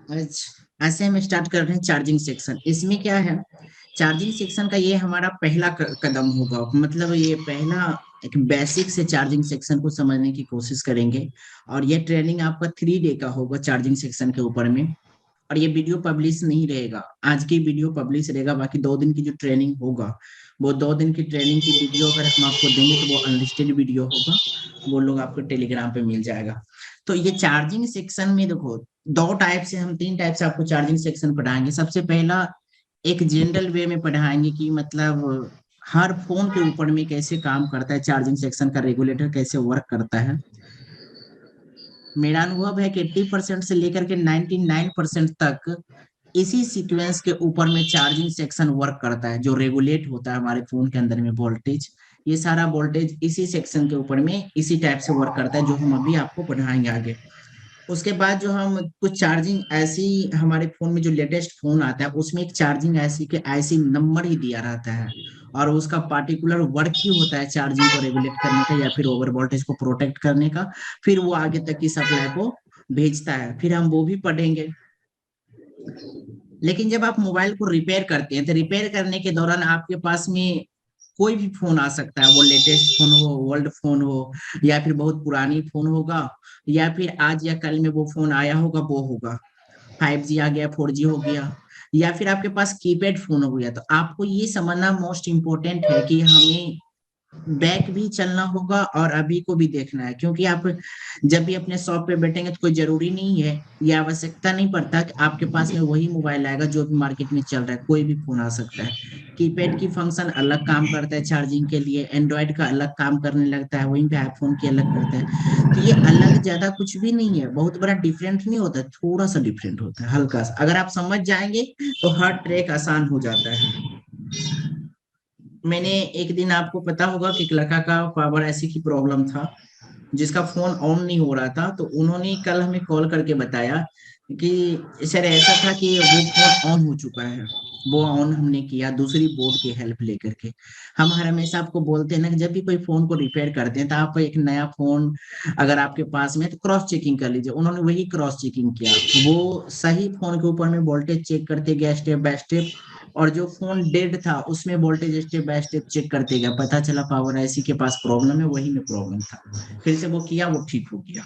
आज आज से हम स्टार्ट कर रहे हैं चार्जिंग सेक्शन। इसमें क्या है, चार्जिंग सेक्शन का ये हमारा पहला कदम होगा। मतलब ये पहला एक बेसिक से चार्जिंग सेक्शन को समझने की कोशिश करेंगे। और ये ट्रेनिंग आपका 3 डे का होगा चार्जिंग सेक्शन के ऊपर में। और ये वीडियो पब्लिश नहीं रहेगा, आज की वीडियो पब्लिश रहेगा, बाकी 2 दिन की जो ट्रेनिंग होगा वो 2 दिन की ट्रेनिंग की वीडियो अगर हम आपको देंगे तो वो अनलिस्टेड वीडियो होगा। वो लोग आपको टेलीग्राम पे मिल जाएगा। तो ये चार्जिंग सेक्शन में देखो, 2 टाइप से हम 3 टाइप से आपको चार्जिंग सेक्शन पढ़ाएंगे। सबसे पहला एक जनरल वे में पढ़ाएंगे कि मतलब हर फोन के ऊपर में कैसे काम करता है, चार्जिंग सेक्शन का रेगुलेटर कैसे वर्क करता है। मेरा अनुभव है कि 80% से लेकर के 99% तक इसी सीक्वेंस के ऊपर में चार्जिंग सेक्शन वर्क करता है। जो रेगुलेट होता है हमारे फोन के अंदर में वोल्टेज, ये सारा वोल्टेज इसी सेक्शन के ऊपर में इसी टाइप से वर्क करता है, जो हम अभी आपको पढ़ाएंगे आगे। उसके बाद जो हम कुछ चार्जिंग ऐसी, हमारे फोन में जो लेटेस्ट फोन आता है उसमें एक चार्जिंग ऐसी के ऐसी नंबर ही दिया रहता है, और उसका पार्टिकुलर वर्क ही होता है चार्जिंग को रेगुलेट करने का या फिर ओवर वोल्टेज को प्रोटेक्ट करने का। फिर वो आगे तक की सप्लाई को भेजता है, फिर हम वो भी पढ़ेंगे। लेकिन जब आप मोबाइल को रिपेयर करते हैं तो रिपेयर करने के दौरान आपके पास में कोई भी फोन आ सकता है, वो लेटेस्ट फोन हो, ओल्ड फोन हो, या फिर बहुत पुरानी फोन होगा, या फिर आज या कल में वो फोन आया होगा, वो होगा 5G आ गया, 4G हो गया, या फिर आपके पास कीपैड फोन हो गया। तो आपको ये समझना मोस्ट इम्पोर्टेंट है कि हमें बैक भी चलना होगा और अभी को भी देखना है। क्योंकि आप जब भी अपने शॉप पे बैठेंगे तो कोई जरूरी नहीं है, ये आवश्यकता नहीं पड़ता कि आपके पास में वही मोबाइल आएगा जो भी मार्केट में चल रहा है। कोई भी फोन आ सकता है। कीपैड की फंक्शन अलग काम करता है चार्जिंग के लिए, एंड्रॉयड का अलग काम करने लगता है, वहीं पे आईफोन की अलग करता है। तो ये अलग ज्यादा कुछ भी नहीं है, बहुत बड़ा डिफरेंट नहीं होता है, थोड़ा सा डिफरेंट होता है, हल्का सा। अगर आप समझ जाएंगे तो हर ट्रैक आसान हो जाता है। मैंने एक दिन, आपको पता होगा कि एक लड़का का पावर ऐसी की प्रॉब्लम था, जिसका फोन ऑन नहीं हो रहा था। तो उन्होंने कल हमें कॉल करके बताया कि सर ऐसा था कि वो फोन ऑन हो चुका है। वो ऑन हमने किया दूसरी बोर्ड की हेल्प लेकर के। हम हर हमेशा आपको बोलते हैं ना कि जब भी कोई फोन को रिपेयर करते हैं तो आप एक नया फोन अगर आपके पास में है, तो क्रॉस चेकिंग कर लीजिए। उन्होंने वही क्रॉस चेकिंग किया, वो सही फोन के ऊपर में वोल्टेज चेक करते गया स्टेप बाय स्टेप। और जो फोन डेड था उसमें voltage step by step check करते गया, पता चला पावर ऐसी के पास प्रॉब्लम है, वही में प्रॉब्लम था। फिर से वो किया, वो ठीक हो गया।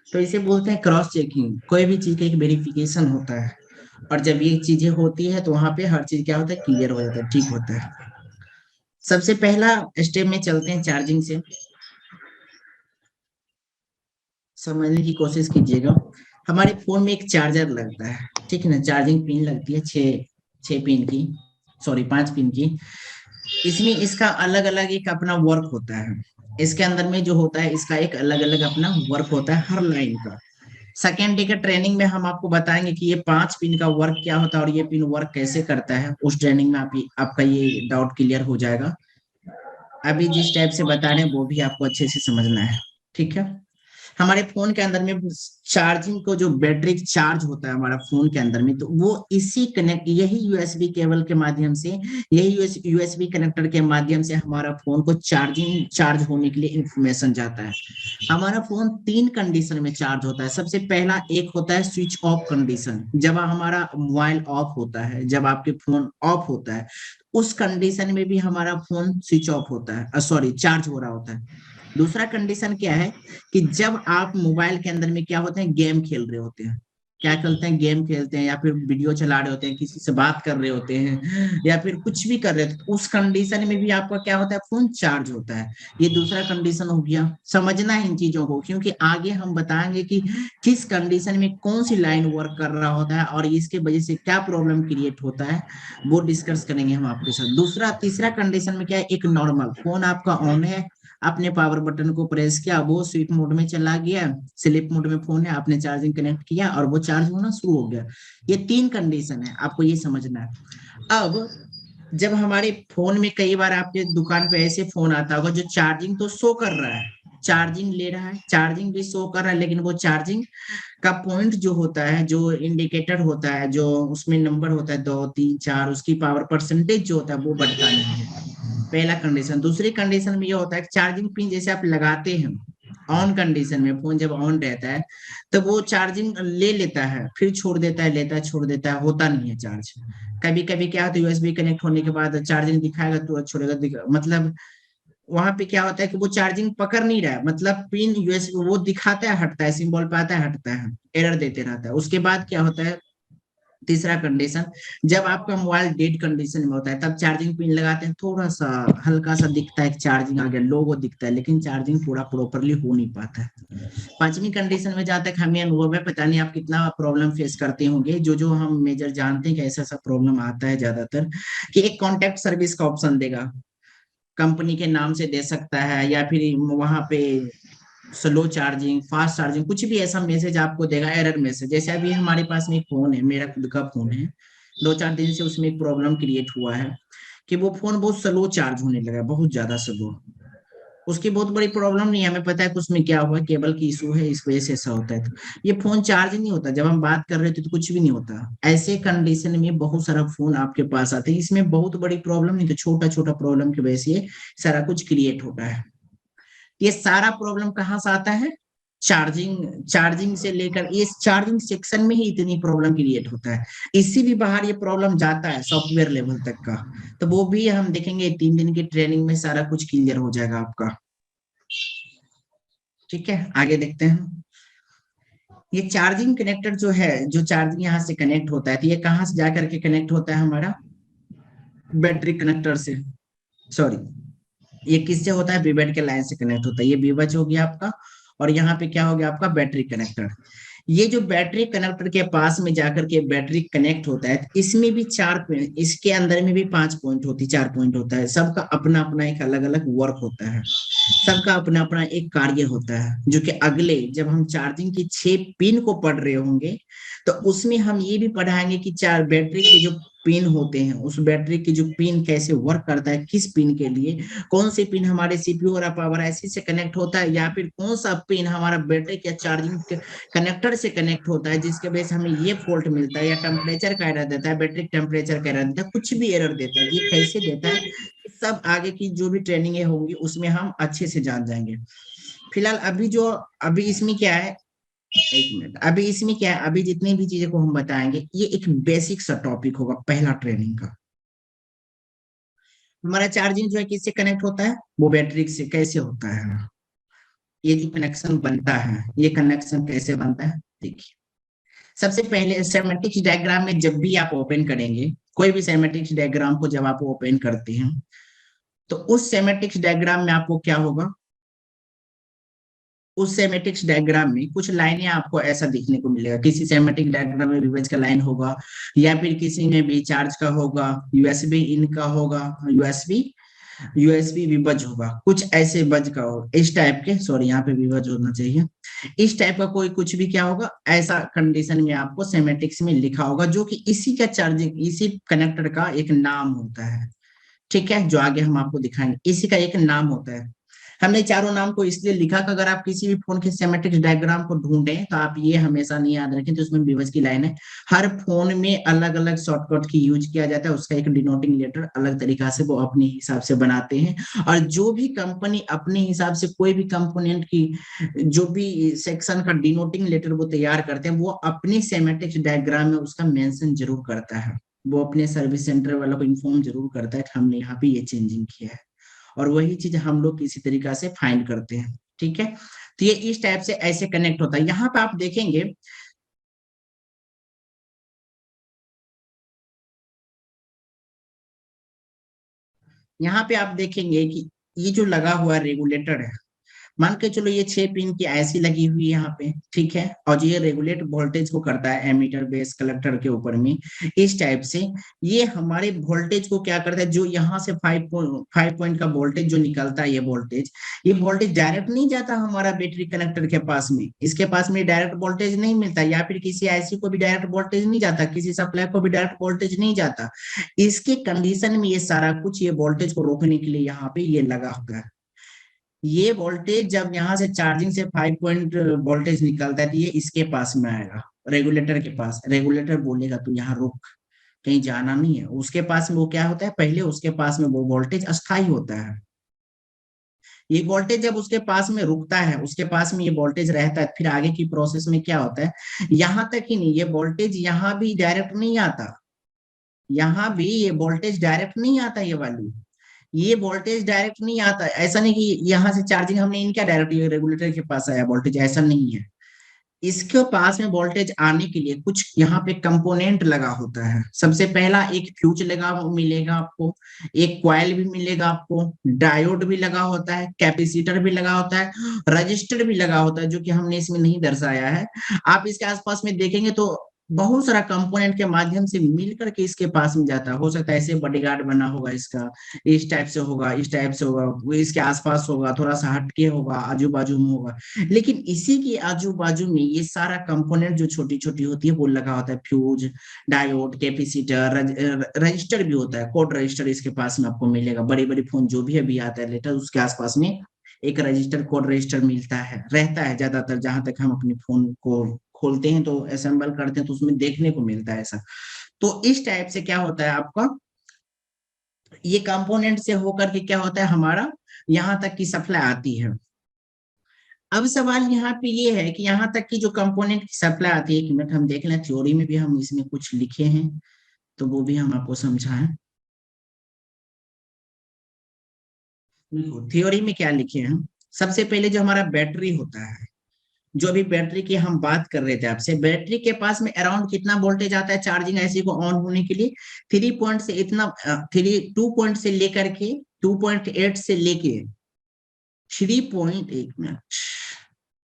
तो इसे बोलते हैं क्रॉस चेकिंग। कोई भी चीज का एक वेरिफिकेशन होता है, और जब ये चीजें होती है तो वहां पे हर चीज क्या होता है, क्लियर हो जाता है, ठीक होता है। सबसे पहला स्टेप में चलते हैं चार्जिंग से, समझने की कोशिश कीजिएगा। हमारे फोन में एक चार्जर लगता है, ठीक है ना, चार्जिंग पिन लगती है, छह छह पिन की, सॉरी 5 पिन की। इसमें इसका अलग अलग एक अपना वर्क होता है। इसके अंदर में जो होता है, इसका एक अलग अलग अपना वर्क होता है हर लाइन का। सेकेंड डे के ट्रेनिंग में हम आपको बताएंगे कि ये 5 पिन का वर्क क्या होता है और ये पिन वर्क कैसे करता है। उस ट्रेनिंग में आपका ये डाउट क्लियर हो जाएगा। अभी जिस टाइप से बता रहे हैं वो भी आपको अच्छे से समझना है, ठीक है। हमारे फोन के अंदर में चार्जिंग को, जो बैटरी चार्ज होता है हमारा फोन के अंदर में, तो वो इसी कनेक्ट, यही यूएसबी केबल के माध्यम से, यही यूएसबी कनेक्टर के माध्यम से हमारा फोन को चार्ज होने के लिए इंफॉर्मेशन जाता है। हमारा फोन 3 कंडीशन में चार्ज होता है। सबसे पहला एक होता है स्विच ऑफ कंडीशन, जब हमारा मोबाइल ऑफ होता है, जब आपके फोन ऑफ होता है, उस कंडीशन में भी हमारा फोन स्विच ऑफ होता है, सॉरी चार्ज हो रहा होता है। दूसरा कंडीशन क्या है कि जब आप मोबाइल के अंदर में क्या होते हैं, गेम खेल रहे होते हैं, क्या खेलते हैं, गेम खेलते हैं, या फिर वीडियो चला रहे होते हैं, किसी से बात कर रहे होते हैं, या फिर कुछ भी कर रहे होते हैं, तो उस कंडीशन में भी आपका क्या होता है, फोन चार्ज होता है। ये दूसरा कंडीशन हो गया। समझना है इन चीजों को, क्योंकि आगे हम बताएंगे कि किस कंडीशन में कौन सी लाइन वर्क कर रहा होता है और इसके वजह से क्या प्रॉब्लम क्रिएट होता है, वो डिस्कस करेंगे हम आपके साथ। दूसरा तीसरा कंडीशन में क्या है, एक नॉर्मल फोन आपका ऑन है, आपने पावर बटन को प्रेस किया, वो स्लीप मोड में चला गया, स्लीप मोड में फोन है, आपने चार्जिंग कनेक्ट किया और वो चार्ज होना शुरू हो गया। ये 3 कंडीशन है, आपको ये समझना है। अब जब हमारे फोन में कई बार आपके दुकान पे ऐसे फोन आता होगा जो चार्जिंग तो शो कर रहा है, चार्जिंग ले रहा है, चार्जिंग भी शो कर रहा है, लेकिन वो चार्जिंग का पॉइंट जो होता है, जो इंडिकेटर होता है, जो उसमें नंबर होता है 2 3 4, उसकी पावर परसेंटेज जो होता है वो बढ़ता नहीं है। पहला कंडीशन। दूसरी कंडीशन में ये होता है कि चार्जिंग पिन जैसे आप लगाते हैं, ऑन कंडीशन में फोन जब ऑन रहता है तो वो चार्जिंग ले लेता है, फिर छोड़ देता है, लेता है छोड़ देता है, होता नहीं है चार्ज। कभी कभी क्या होता है, यूएसबी कनेक्ट होने के बाद चार्जिंग दिखाएगा तो छोड़ेगा, मतलब वहां पे क्या होता है कि वो चार्जिंग पकड़ नहीं रहा है, मतलब पिन यूएसबी वो दिखाता है हटता है, सिंबल पे आता है हटता है, एरर देते रहता है। उसके बाद क्या होता है, तीसरा कंडीशन, जब आपका मोबाइल डेड कंडीशन में होता है तब चार्जिंग पिन लगाते हैं, थोड़ा सा हल्का सा दिखता है चार्जिंग आ गया, लोगो दिखता है, लेकिन चार्जिंग पूरा प्रॉपरली हो नहीं पाता है। पांचवी कंडीशन में जहां तक हमें अनुभव है, पता नहीं आप कितना प्रॉब्लम फेस करते होंगे, जो हम मेजर जानते हैं कि ऐसा ऐसा प्रॉब्लम आता है ज्यादातर, कि एक कॉन्टैक्ट सर्विस का ऑप्शन देगा, कंपनी के नाम से दे सकता है, या फिर वहां पे स्लो चार्जिंग, फास्ट चार्जिंग, कुछ भी ऐसा मैसेज आपको देगा, एरर मैसेज। जैसे अभी हमारे पास में एक फोन है, मेरा खुद का फोन है, 2-4 दिन से उसमें एक प्रॉब्लम क्रिएट हुआ है कि वो फोन बहुत स्लो चार्ज होने लगा, बहुत ज्यादा स्लो। उसकी बहुत बड़ी प्रॉब्लम नहीं है, हमें पता है कि उसमें क्या हुआ, केबल की इशू है, इस वजह से ऐसा होता है। तो ये फोन चार्ज नहीं होता, जब हम बात कर रहे थे तो कुछ भी नहीं होता। ऐसे कंडीशन में बहुत सारा फोन आपके पास आते हैं, इसमें बहुत बड़ी प्रॉब्लम नहीं, तो छोटा छोटा प्रॉब्लम की वजह से ये सारा कुछ क्रिएट होता है। ये सारा प्रॉब्लम कहाँ से आता है, चार्जिंग, चार्जिंग से लेकर इस चार्जिंग सेक्शन में ही इतनी प्रॉब्लम क्रिएट होता है। इससे भी बाहर ये प्रॉब्लम जाता है सॉफ्टवेयर लेवल तक का, तो वो भी हम देखेंगे 3 दिन की ट्रेनिंग में, सारा कुछ क्लियर हो जाएगा आपका। ठीक है, आगे देखते हैं। ये चार्जिंग कनेक्टर जो है, जो चार्जिंग यहाँ से कनेक्ट होता है, तो ये कहाँ से जाकर के कनेक्ट होता है हमारा, बैटरी कनेक्टर से, सॉरी, ये किससे होता है, बीबेड के लाइन से कनेक्ट होता है। ये बीबच हो गया आपका, और यहाँ पे क्या हो गया आपका, बैटरी कनेक्टर। ये जो बैटरी कनेक्टर के पास में जाकर के बैटरी कनेक्ट होता है, इसमें भी 4 पॉइंट, इसके अंदर में भी 5 पॉइंट होती, 4 पॉइंट होता है, सबका अपना अपना एक अलग अलग वर्क होता है, सबका अपना अपना एक कार्य होता है, जो कि अगले जब हम चार्जिंग की 6 पिन को पढ़ रहे होंगे, तो उसमें हम ये भी पढ़ाएंगे कि चार बैटरी के जो पिन होते हैं, उस बैटरी की जो पिन कैसे वर्क करता है, किस पिन के लिए, कौन से पिन हमारे सीपीयू और पावर आईसी से कनेक्ट होता है, या फिर कौन सा पिन हमारा बैटरी के चार्जिंग कनेक्टर से कनेक्ट होता है, जिसके वजह से हमें ये फॉल्ट मिलता है, या टेम्परेचर का एरर देता है, बैटरी टेम्परेचर का एरर देता है, कुछ भी एरर देता है, ये कैसे देता है, सब आगे की जो भी ट्रेनिंग होंगी उसमें हम अच्छे से जान जाएंगे। फिलहाल अभी इसमें क्या है, एक मिनट, अभी इसमें क्या है, अभी जितनी भी चीजें को हम बताएंगे, ये एक बेसिक सा टॉपिक होगा पहला ट्रेनिंग का। हमारा चार्जिंग जो है किससे कनेक्ट होता है, वो बैटरी से कैसे होता है, ये जो कनेक्शन बनता है, ये कनेक्शन कैसे बनता है, देखिए। सबसे पहले सेमेटिक्स डायग्राम में जब भी आप ओपन करेंगे, कोई भी सेमेटिक्स डायग्राम को जब आप ओपन करते हैं, तो उस सेमेटिक्स डायग्राम में आपको क्या होगा, उस सेमेटिक्स डायग्राम में कुछ लाइनें आपको ऐसा देखने को मिलेगा, किसी सेमेटिक डायग्राम में विभज का लाइन होगा, या फिर किसी में भी चार्ज का होगा, यूएसबी इन का होगा, यूएसबी यूएसबी विभज होगा, कुछ ऐसे बज का होगा, इस टाइप के, सॉरी यहाँ पे विभज होना चाहिए, इस टाइप का कोई कुछ भी क्या होगा, ऐसा कंडीशन में आपको सेमेटिक्स में लिखा होगा, जो कि इसी का चार्जिंग, इसी कनेक्टर का एक नाम होता है। ठीक है, जो आगे हम आपको दिखाएंगे, इसी का एक नाम होता है। हमने चारों नाम को इसलिए लिखा कि अगर आप किसी भी फोन के सेमेटिक्स डायग्राम को ढूंढें, तो आप ये हमेशा नहीं याद रखें, तो उसमें विभज की लाइन है। हर फोन में अलग अलग शॉर्टकट की यूज किया जाता है, उसका एक डिनोटिंग लेटर अलग तरीका से वो अपने हिसाब से बनाते हैं। और जो भी कंपनी अपने हिसाब से कोई भी कंपोनेंट की जो भी सेक्शन का डिनोटिंग लेटर वो तैयार करते हैं, वो अपने सेमेटिक्स डायग्राम में उसका मेंशन जरूर करता है, वो अपने सर्विस सेंटर वालों को इन्फॉर्म जरूर करता है कि हमने यहाँ पे ये चेंजिंग किया है, और वही चीज हम लोग किसी तरीका से फाइंड करते हैं। ठीक है, तो ये इस टाइप से ऐसे कनेक्ट होता है। यहाँ पे आप देखेंगे, यहाँ पे आप देखेंगे कि ये जो लगा हुआ रेगुलेटर है, मान के चलो ये 6 पिन की ऐसी लगी हुई है यहाँ पे, ठीक है, और ये रेगुलेट वोल्टेज को करता है एमीटर बेस कलेक्टर के ऊपर में, इस टाइप से। ये हमारे वोल्टेज को क्या करता है, जो यहाँ से 5 पॉइंट का वोल्टेज जो निकलता है, ये वोल्टेज डायरेक्ट नहीं जाता हमारा बैटरी कनेक्टर के पास में, इसके पास में डायरेक्ट वोल्टेज नहीं मिलता, या फिर किसी आईसी को भी डायरेक्ट वोल्टेज नहीं जाता, किसी सप्लाई को भी डायरेक्ट वोल्टेज नहीं जाता। इसके कंडीशन में ये सारा कुछ, ये वोल्टेज को रोकने के लिए यहाँ पे ये लगा होता है। ये वोल्टेज जब यहाँ से चार्जिंग से 5 पॉइंट वोल्टेज निकलता है, तो ये इसके पास में आएगा, रेगुलेटर के पास। रेगुलेटर बोलेगा तू यहाँ रुक, कहीं जाना नहीं है। उसके पास में वो क्या होता है, पहले उसके पास में वो वोल्टेज अस्थाई होता है, ये वोल्टेज जब उसके पास में रुकता है, उसके पास में ये वोल्टेज रहता है, फिर आगे की प्रोसेस में क्या होता है, यहाँ तक ही नहीं, ये वोल्टेज यहाँ भी डायरेक्ट नहीं आता, यहाँ भी ये वोल्टेज डायरेक्ट नहीं आता, ये वाली ये वोल्टेज डायरेक्ट नहीं आता। ऐसा नहीं कि यहाँ से चार्जिंग हमने इनका डायरेक्ट ये रेगुलेटर के पास आया वोल्टेज, ऐसा नहीं है। इसके पास में वोल्टेज आने के लिए कुछ यहाँ पे कंपोनेंट लगा होता है। सबसे पहला एक फ्यूज लगा मिलेगा आपको, एक कॉइल भी मिलेगा आपको, डायोड भी लगा होता है, कैपेसिटर भी लगा होता है, रजिस्टर भी लगा होता है, जो कि हमने इसमें नहीं दर्शाया है। आप इसके आसपास में देखेंगे तो बहुत सारा कंपोनेंट के माध्यम से मिल करके इसके पास में जाता है। हो सकता है ऐसे बॉडीगार्ड बना होगा इसका, इस टाइप से होगा, इस टाइप से होगा, वो इसके आसपास होगा, थोड़ा सा हटके होगा, आजू बाजू में होगा, लेकिन इसी के आजू बाजू में ये सारा कंपोनेंट जो छोटी छोटी होती है वो लगा होता है। फ्यूज, डायोड, कैपेसिटर, रजिस्टर भी होता है, कोड रजिस्टर इसके पास में आपको मिलेगा। बड़ी बड़ी फोन जो भी अभी आता है लेटर, उसके आसपास में एक रजिस्टर, कोड रजिस्टर मिलता है, रहता है ज्यादातर, जहां तक हम अपने फोन को खोलते हैं तो असेंबल करते हैं तो उसमें देखने को मिलता है ऐसा। तो इस टाइप से क्या होता है आपका, ये कंपोनेंट से होकर के क्या होता है हमारा यहाँ तक की सप्लाई आती है। अब सवाल यहाँ पे ये है कि यहाँ तक की जो कंपोनेंट की सप्लाई आती है, एक मिनट हम देख लें, थ्योरी में भी हम इसमें कुछ लिखे हैं तो वो भी हम आपको समझाएं। देखो थ्योरी में क्या लिखे हैं, सबसे पहले जो हमारा बैटरी होता है, जो अभी बैटरी की हम बात कर रहे थे आपसे, बैटरी के पास में अराउंड कितना वोल्टेज आता है चार्जिंग ऐसी को ऑन होने के लिए, 3 पॉइंट से इतना, 2 पॉइंट से लेकर के 2.8 से लेके 3 पॉइंट, एक मिनट,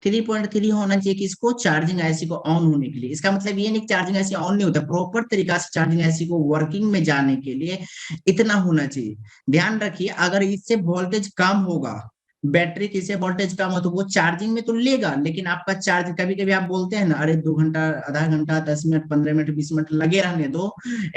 3.3 होना चाहिए कि इसको चार्जिंग आईसी को ऑन होने के लिए। इसका मतलब ये नहीं कि चार्जिंग आईसी ऑन नहीं होता, प्रॉपर तरीका से चार्जिंग आईसी को वर्किंग में जाने के लिए इतना होना चाहिए। ध्यान रखिए, अगर इससे वोल्टेज कम होगा, बैटरी की से वोल्टेज कम हो तो वो चार्जिंग में तो लेगा, लेकिन आपका चार्ज, कभी कभी आप बोलते हैं ना, अरे 2 घंटा, आधा घंटा, 10 मिनट, 15 मिनट, 20 मिनट लगे रहने दो,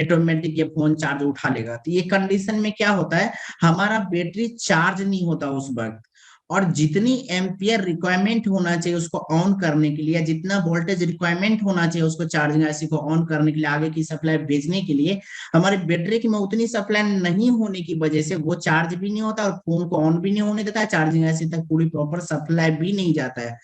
ऑटोमेटिक ये फोन चार्ज उठा लेगा। तो ये कंडीशन में क्या होता है, हमारा बैटरी चार्ज नहीं होता उस वक्त, और जितनी एम्पियर रिक्वायरमेंट होना चाहिए उसको ऑन करने के लिए, जितना वोल्टेज रिक्वायरमेंट होना चाहिए उसको चार्जिंग आईसी को ऑन करने के लिए, आगे की सप्लाई भेजने के लिए, हमारे बैटरी की में उतनी सप्लाई नहीं होने की वजह से वो चार्ज भी नहीं होता और फोन को ऑन भी नहीं होने देता है, चार्जिंग आईसी तक पूरी प्रॉपर सप्लाई भी नहीं जाता है।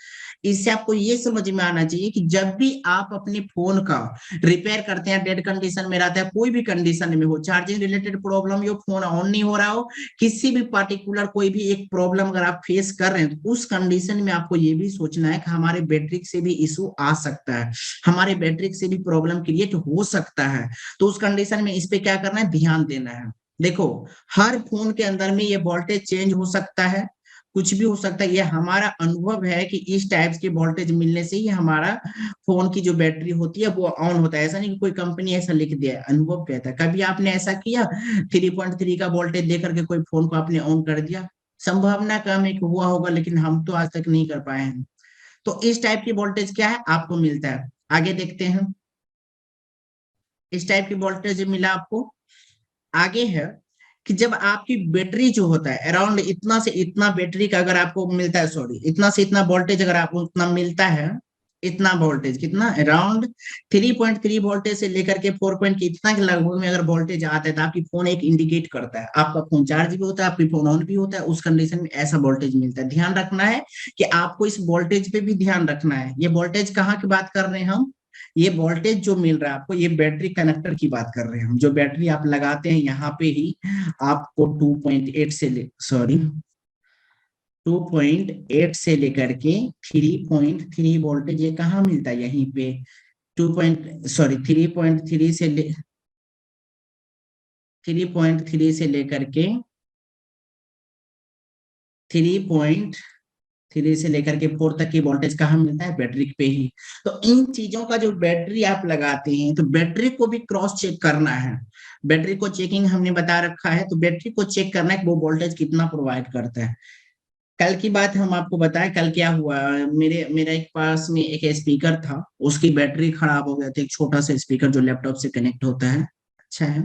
इससे आपको ये समझ में आना चाहिए कि जब भी आप अपने फोन का रिपेयर करते हैं, डेड कंडीशन में रहता है, कोई भी कंडीशन में हो, चार्जिंग रिलेटेड प्रॉब्लम हो, फोन ऑन नहीं हो रहा हो, किसी भी पार्टिकुलर कोई भी एक प्रॉब्लम अगर आप फेस कर रहे हैं, तो उस कंडीशन में आपको ये भी सोचना है कि हमारे बैटरी से भी इशू आ सकता है, हमारे बैटरी से भी प्रॉब्लम क्रिएट हो सकता है। तो उस कंडीशन में इस पे क्या करना है, ध्यान देना है। देखो हर फोन के अंदर में ये वोल्टेज चेंज हो सकता है, कुछ भी हो सकता है। ये हमारा अनुभव है कि इस टाइप्स के वोल्टेज मिलने से ही हमारा फोन की जो बैटरी होती है वो ऑन होता है। ऐसा नहीं कि कोई कंपनी ऐसा लिख दिया है, अनुभव कहता है। कभी आपने ऐसा किया 3.3 का वोल्टेज देकर के कोई फोन को आपने ऑन कर दिया? संभावना कम है कि हुआ होगा, लेकिन हम तो आज तक नहीं कर पाए हैं। तो इस टाइप की वोल्टेज क्या है आपको मिलता है। आगे देखते हैं, इस टाइप की वोल्टेज मिला आपको। आगे है कि जब आपकी बैटरी जो होता है अराउंड इतना से इतना बैटरी का अगर आपको मिलता है, सॉरी, इतना से इतना वोल्टेज अगर आपको उतना मिलता है, इतना वोल्टेज कितना, अराउंड 3.3 वोल्टेज से लेकर के 4 पॉइंट के इतना के लगभग में अगर वोल्टेज आता है तो आपकी फोन एक इंडिकेट करता है, आपका फोन चार्ज भी होता है, आपकी फोन ऑन भी होता है, उस कंडीशन में ऐसा वोल्टेज मिलता है। ध्यान रखना है कि आपको इस वोल्टेज पे भी ध्यान रखना है। ये वोल्टेज कहाँ की बात कर रहे हैं हम, ये वोल्टेज जो मिल रहा है आपको, ये बैटरी कनेक्टर की बात कर रहे हैं हम। जो बैटरी आप लगाते हैं यहाँ पे ही आपको 2.8 से सॉरी 2.8 से लेकर के 3.3 वोल्टेज ये कहाँ मिलता है, यहीं पे 3.3 से 3.3 से लेकर के 3.3 से लेकर के 4 तक की वोल्टेज कहाँ मिलता है, बैटरी पे ही। तो इन चीजों का जो बैटरी आप लगाते हैं तो बैटरी को भी क्रॉस चेक करना है। बैटरी को चेकिंग हमने बता रखा है, तो बैटरी को चेक करना है कि वो वोल्टेज कितना प्रोवाइड करता है। कल की बात हम आपको बताएं, कल क्या हुआ, मेरा एक पास में एक स्पीकर था, उसकी बैटरी खराब हो गया था, एक छोटा सा स्पीकर जो लैपटॉप से कनेक्ट होता है, अच्छा है।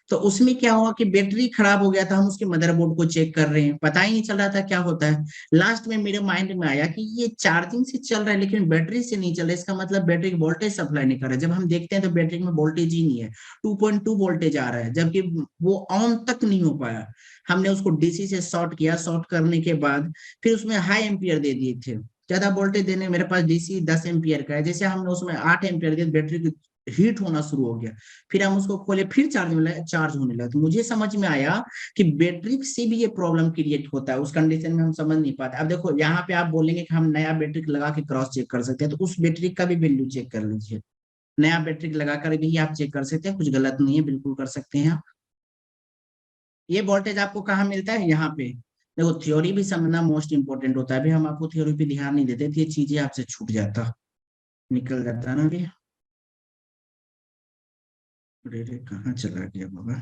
तो उसमें क्या हुआ कि बैटरी खराब हो गया था, हम उसके मदरबोर्ड को चेक कर रहे हैं, पता ही नहीं चल रहा था क्या होता है। लास्ट में मेरे माइंड में आया कि ये चार्जिंग से चल रहा है लेकिन बैटरी से नहीं चल रहा है, इसका मतलब बैटरी की वोल्टेज सप्लाई नहीं कर रहा है। जब हम देखते हैं तो बैटरी में वोल्टेज ही नहीं है, 2.2 वोल्टेज आ रहा है, जबकि वो ऑन तक नहीं हो पाया। हमने उसको डीसी से शॉर्ट किया, शॉर्ट करने के बाद फिर उसमें हाई एम्पियर दे दिए थे। ज्यादा वोल्टेज देने, मेरे पास डीसी 10 एम्पियर का है, जैसे हमने उसमें 8 एम्पियर दिया, बैटरी हीट होना शुरू हो गया। फिर हम उसको खोले, फिर चार्ज होने लगा। तो मुझे समझ में आया कि बैटरी से भी ये प्रॉब्लम क्रिएट होता है, उस कंडीशन में हम समझ नहीं पाते। अब देखो यहाँ पे आप बोलेंगे कि हम नया बैटरी लगा के क्रॉस चेक कर सकते हैं, तो उस बैटरी का भी वैल्यू चेक कर लीजिए। नया बैटरी लगाकर भी आप चेक कर सकते हैं, कुछ गलत नहीं है, बिल्कुल कर सकते हैं आप। ये वोल्टेज आपको कहाँ मिलता है? यहाँ पे देखो, थ्योरी भी समझना मोस्ट इंपोर्टेंट होता है। अभी हम आपको थ्योरी पे ध्यान नहीं देते, तो ये चीजें आपसे छूट जाता, निकल जाता है ना। अभी अरे रे, कहाँ चला गया बाबा?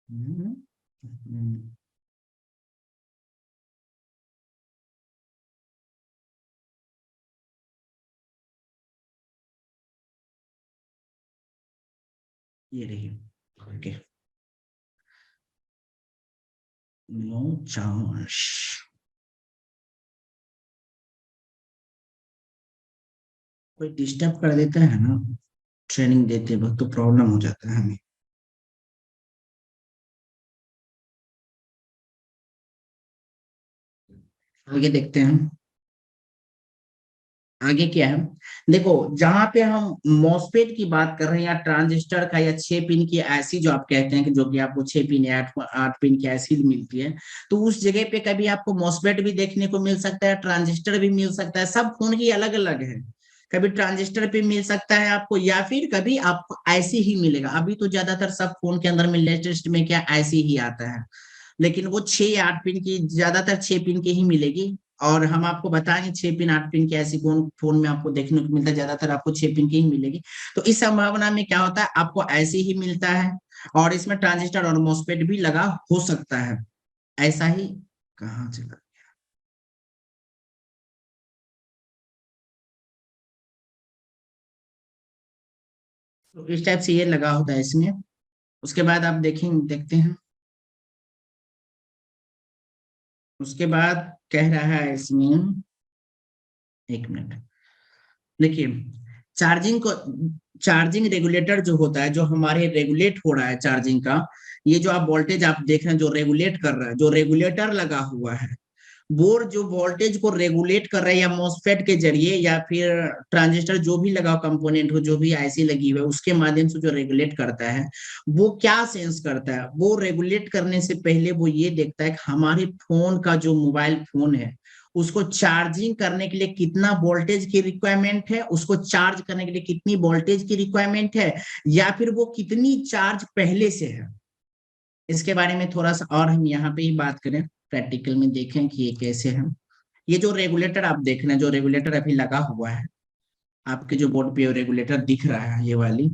हम्म, हम्म, ये रही। Okay, no chance. कोई डिस्टर्ब कर देता है ना ट्रेनिंग देते वक्त, तो प्रॉब्लम हो जाता है हमें। आगे देखते हैं, आगे क्या है। देखो, जहां पे हम मॉसफेट की बात कर रहे हैं या ट्रांजिस्टर का, या 6 पिन की ऐसी जो आप कहते हैं कि जो कि आपको 6 पिन या 8 पिन की ऐसी मिलती है, तो उस जगह पे कभी आपको मॉसफेट भी देखने को मिल सकता है, ट्रांजिस्टर भी मिल सकता है। सब फोन की अलग अलग है। कभी ट्रांजिस्टर पे मिल सकता है आपको, या फिर कभी आपको ऐसी ही मिलेगा। अभी तो ज्यादातर सब फोन के अंदर में लेटेस्ट में क्या ऐसी ही आता है, लेकिन वो 6 या 8 पिन की, ज्यादातर 6 पिन की ही मिलेगी। और हम आपको बताएंगे 6 पिन 8 पिन की ऐसी कौन फोन में आपको देखने को मिलता है, ज्यादातर आपको 6 पिन की ही मिलेगी। तो इस संभावना में क्या होता है, आपको ऐसे ही मिलता है। और इसमें ट्रांजिस्टर और मॉसफेट भी लगा हो सकता है, ऐसा ही। कहाँ चला? तो इस टाइप से ये लगा होता है इसमें। उसके बाद आप देखते हैं, उसके बाद कह रहा है इसमें, एक मिनट, देखिए, चार्जिंग को, चार्जिंग रेगुलेटर जो होता है, जो हमारे रेगुलेट हो रहा है चार्जिंग का, ये जो आप वोल्टेज आप देख रहे हैं जो रेगुलेट कर रहा है, जो रेगुलेटर लगा हुआ है, वो जो वोल्टेज को रेगुलेट कर रहा है, या मॉसफेट के जरिए या फिर ट्रांजिस्टर जो भी लगा कंपोनेंट हो, जो भी आईसी लगी हुई है, उसके माध्यम से जो रेगुलेट करता है, वो क्या सेंस करता है? वो रेगुलेट करने से पहले वो ये देखता है कि हमारे फोन का जो मोबाइल फोन है, उसको चार्जिंग करने के लिए कितना वोल्टेज की रिक्वायरमेंट है, उसको चार्ज करने के लिए कितनी वोल्टेज की रिक्वायरमेंट है, या फिर वो कितनी चार्ज पहले से है। इसके बारे में थोड़ा सा और हम यहाँ पे ही बात करें, प्रैक्टिकल में देखें कि ये कैसे है। ये जो रेगुलेटर आप देख रहे हैं, जो रेगुलेटर अभी लगा हुआ है आपके जो बोर्ड पे रेगुलेटर दिख रहा है, ये वाली,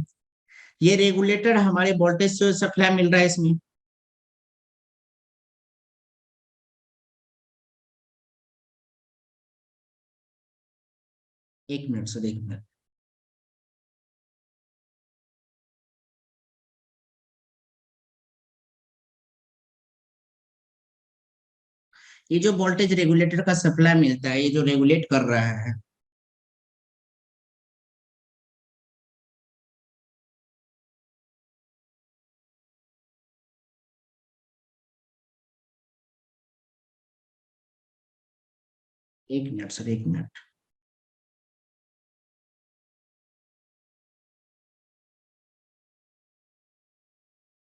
ये रेगुलेटर हमारे वोल्टेज से सप्लाई मिल रहा है इसमें। 1 मिनट सर, 1 मिनट। ये जो वोल्टेज रेगुलेटर का सप्लाई मिलता है, ये जो रेगुलेट कर रहा है, 1 मिनट सर, 1 मिनट।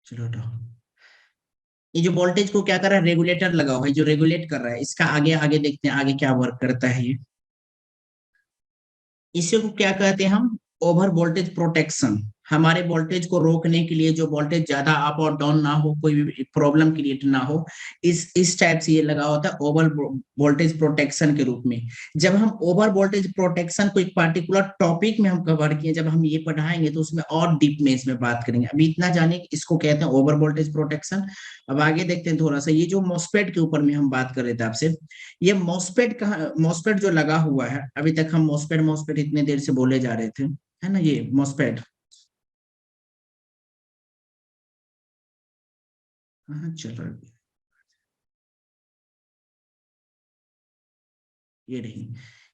चलो हटाओ। ये जो वोल्टेज को क्या कर रहा है, रेगुलेटर लगा हुआ है जो रेगुलेट कर रहा है, इसका आगे आगे देखते हैं आगे क्या वर्क करता है ये। इसी को क्या कहते हैं हम? Over voltage protection. हमारे वोल्टेज को रोकने के लिए, जो वोल्टेज ज्यादा अप और डाउन ना हो, कोई भी प्रॉब्लम क्रिएट ना हो, इस टाइप से ये लगा होता है ओवर वोल्टेज प्रोटेक्शन के रूप में। जब हम ओवर वोल्टेज प्रोटेक्शन को एक पार्टिकुलर टॉपिक में हम कवर किए, जब हम ये पढ़ाएंगे तो उसमें और डीप में इसमें बात करेंगे। अभी इतना जाने कि इसको कहते हैं ओवर वोल्टेज प्रोटेक्शन। अब आगे देखते हैं थोड़ा सा, ये जो मॉसफेट के ऊपर में हम बात कर रहे थे आपसे, ये मॉसफेट का, मॉसफेट जो लगा हुआ है, अभी तक हम मॉसफेट मॉसफेट इतने देर से बोले जा रहे थे, है ना, ये मॉसफेट। हाँ चलो, ये रही।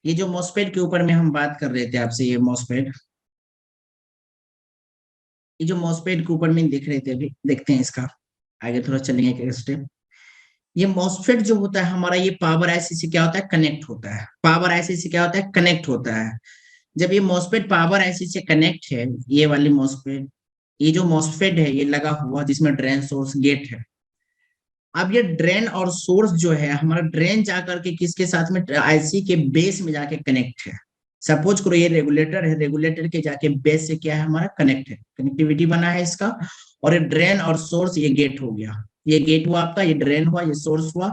ये जो मॉसफेट के ऊपर में हम बात कर रहे थे आपसे, ये मॉसफेट, ये जो मॉसफेट के ऊपर में दिख रहे थे अभी, देखते हैं इसका, आगे थोड़ा चलेंगे एक स्टेप। ये मॉसफेट जो होता है हमारा, ये पावर आईसी से क्या होता है, कनेक्ट होता है। पावर आईसी से क्या होता है, कनेक्ट होता है। जब ये मॉसफेट पावर आईसी से कनेक्ट है, ये वाली मॉसफेट, ये जो मॉसफेट है ये लगा हुआ जिसमें ड्रेन सोर्स गेट है। अब ये ड्रेन और सोर्स जो है हमारा, ड्रेन जाकर के किसके साथ में, आईसी के बेस में जाके कनेक्ट है। सपोज करो ये रेगुलेटर है, रेगुलेटर के जाके बेस से क्या है, हमारा कनेक्ट है, कनेक्टिविटी बना है इसका। और ये ड्रेन और सोर्स, ये गेट हो गया, ये गेट हुआ आपका, ये ड्रेन हुआ, ये सोर्स हुआ।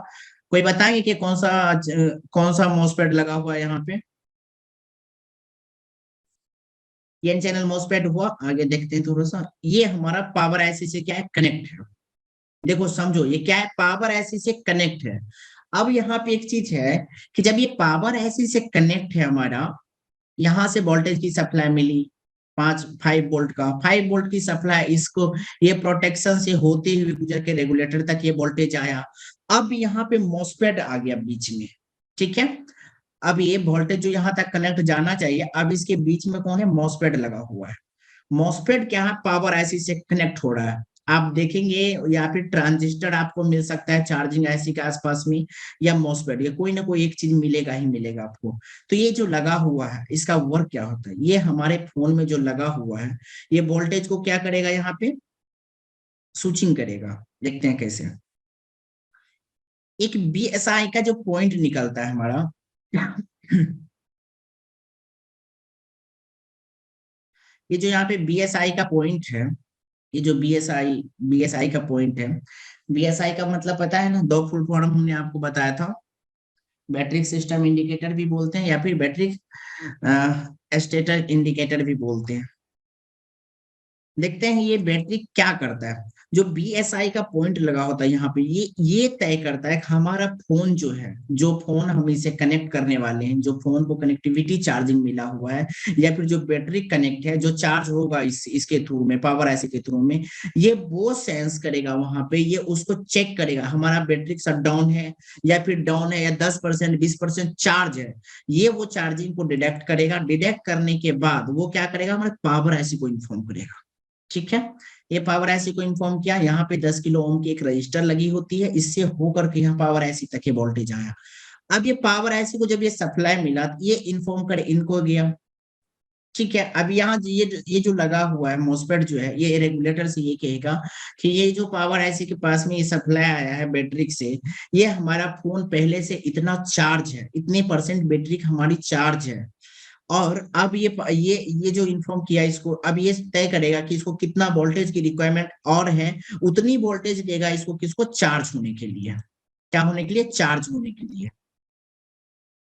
कोई बताएंगे कि कौन सा मॉसफेट लगा हुआ है यहाँ पे। एन चैनल मॉसफेट हुआ। आगे देखते हैं थोड़ा सा, ये हमारा पावर आईसी से क्या है, कनेक्ट है। देखो समझो, ये क्या है, पावर आईसी से कनेक्ट है। अब यहाँ पे एक चीज है कि जब ये पावर आईसी से कनेक्ट है हमारा, यहाँ से वोल्टेज की सप्लाई मिली, 5 वोल्ट का, 5 वोल्ट की सप्लाई, इसको ये प्रोटेक्शन से होते हुए गुजर के रेगुलेटर तक ये वोल्टेज आया। अब यहाँ पे मॉसफेट आ गया बीच में, ठीक है। अब ये वोल्टेज जो यहाँ तक कनेक्ट जाना चाहिए, अब इसके बीच में कौन है, मॉसफेट लगा हुआ है। मॉसफेट क्या है, पावर आईसी से कनेक्ट हो रहा है। आप देखेंगे या फिर ट्रांजिस्टर आपको मिल सकता है चार्जिंग आईसी के आसपास में, या मॉसफेट, या कोई ना कोई एक चीज मिलेगा ही मिलेगा आपको। तो ये जो लगा हुआ है इसका वर्क क्या होता है, ये हमारे फोन में जो लगा हुआ है, ये वोल्टेज को क्या करेगा, यहाँ पे स्विचिंग करेगा। देखते हैं कैसे। एक बीएसआई का जो पॉइंट निकलता है हमारा, ये जो यहाँ पे बीएसआई का पॉइंट है, ये जो बीएसआई बीएसआई का पॉइंट है, बीएसआई का मतलब पता है ना, दो फुल फॉर्म हमने आपको बताया था। बैटरी सिस्टम इंडिकेटर भी बोलते हैं, या फिर बैटरी स्टेटर इंडिकेटर भी बोलते हैं। देखते हैं ये बैटरी क्या करता है। जो बीएसआई का पॉइंट लगा होता है यहाँ पे, ये तय करता है कि हमारा फोन जो है, जो फोन हम इसे कनेक्ट करने वाले हैं, जो फोन को कनेक्टिविटी चार्जिंग मिला हुआ है, या फिर जो बैटरी कनेक्ट है, जो चार्ज होगा इसके थ्रू में, पावर आईसी के थ्रू में, ये वो सेंस करेगा वहां पे, ये उसको चेक करेगा हमारा बैटरी शट डाउन है, या फिर डाउन है, या 10% 20% चार्ज है। ये वो चार्जिंग को डिटेक्ट करेगा, डिटेक्ट करने के बाद वो क्या करेगा, हमारे पावर आईसी को इन्फॉर्म करेगा। ठीक है। ये पावर आईसी को इन्फॉर्म किया, यहाँ पे 10 किलो ओम की एक रजिस्टर लगी होती है, इससे होकर के यहाँ पावर आईसी तक ये वोल्टेज आया। अब ये पावर आईसी को जब ये सप्लाई मिला, तो ये इन्फॉर्म कर इनको गया। ठीक है। अब यहाँ ये जो लगा हुआ है मॉसफेट जो है, ये रेगुलेटर से ये कहेगा कि ये जो पावर आईसी के पास में ये सप्लाई आया है बैटरी से, ये हमारा फोन पहले से इतना चार्ज है, इतने परसेंट बैटरी हमारी चार्ज है। और अब ये जो इन्फॉर्म किया इसको, अब ये तय करेगा कि इसको कितना वोल्टेज की रिक्वायरमेंट और है, उतनी वोल्टेज देगा इसको, किसको, चार्ज होने के लिए। क्या होने के लिए, चार्ज होने के लिए।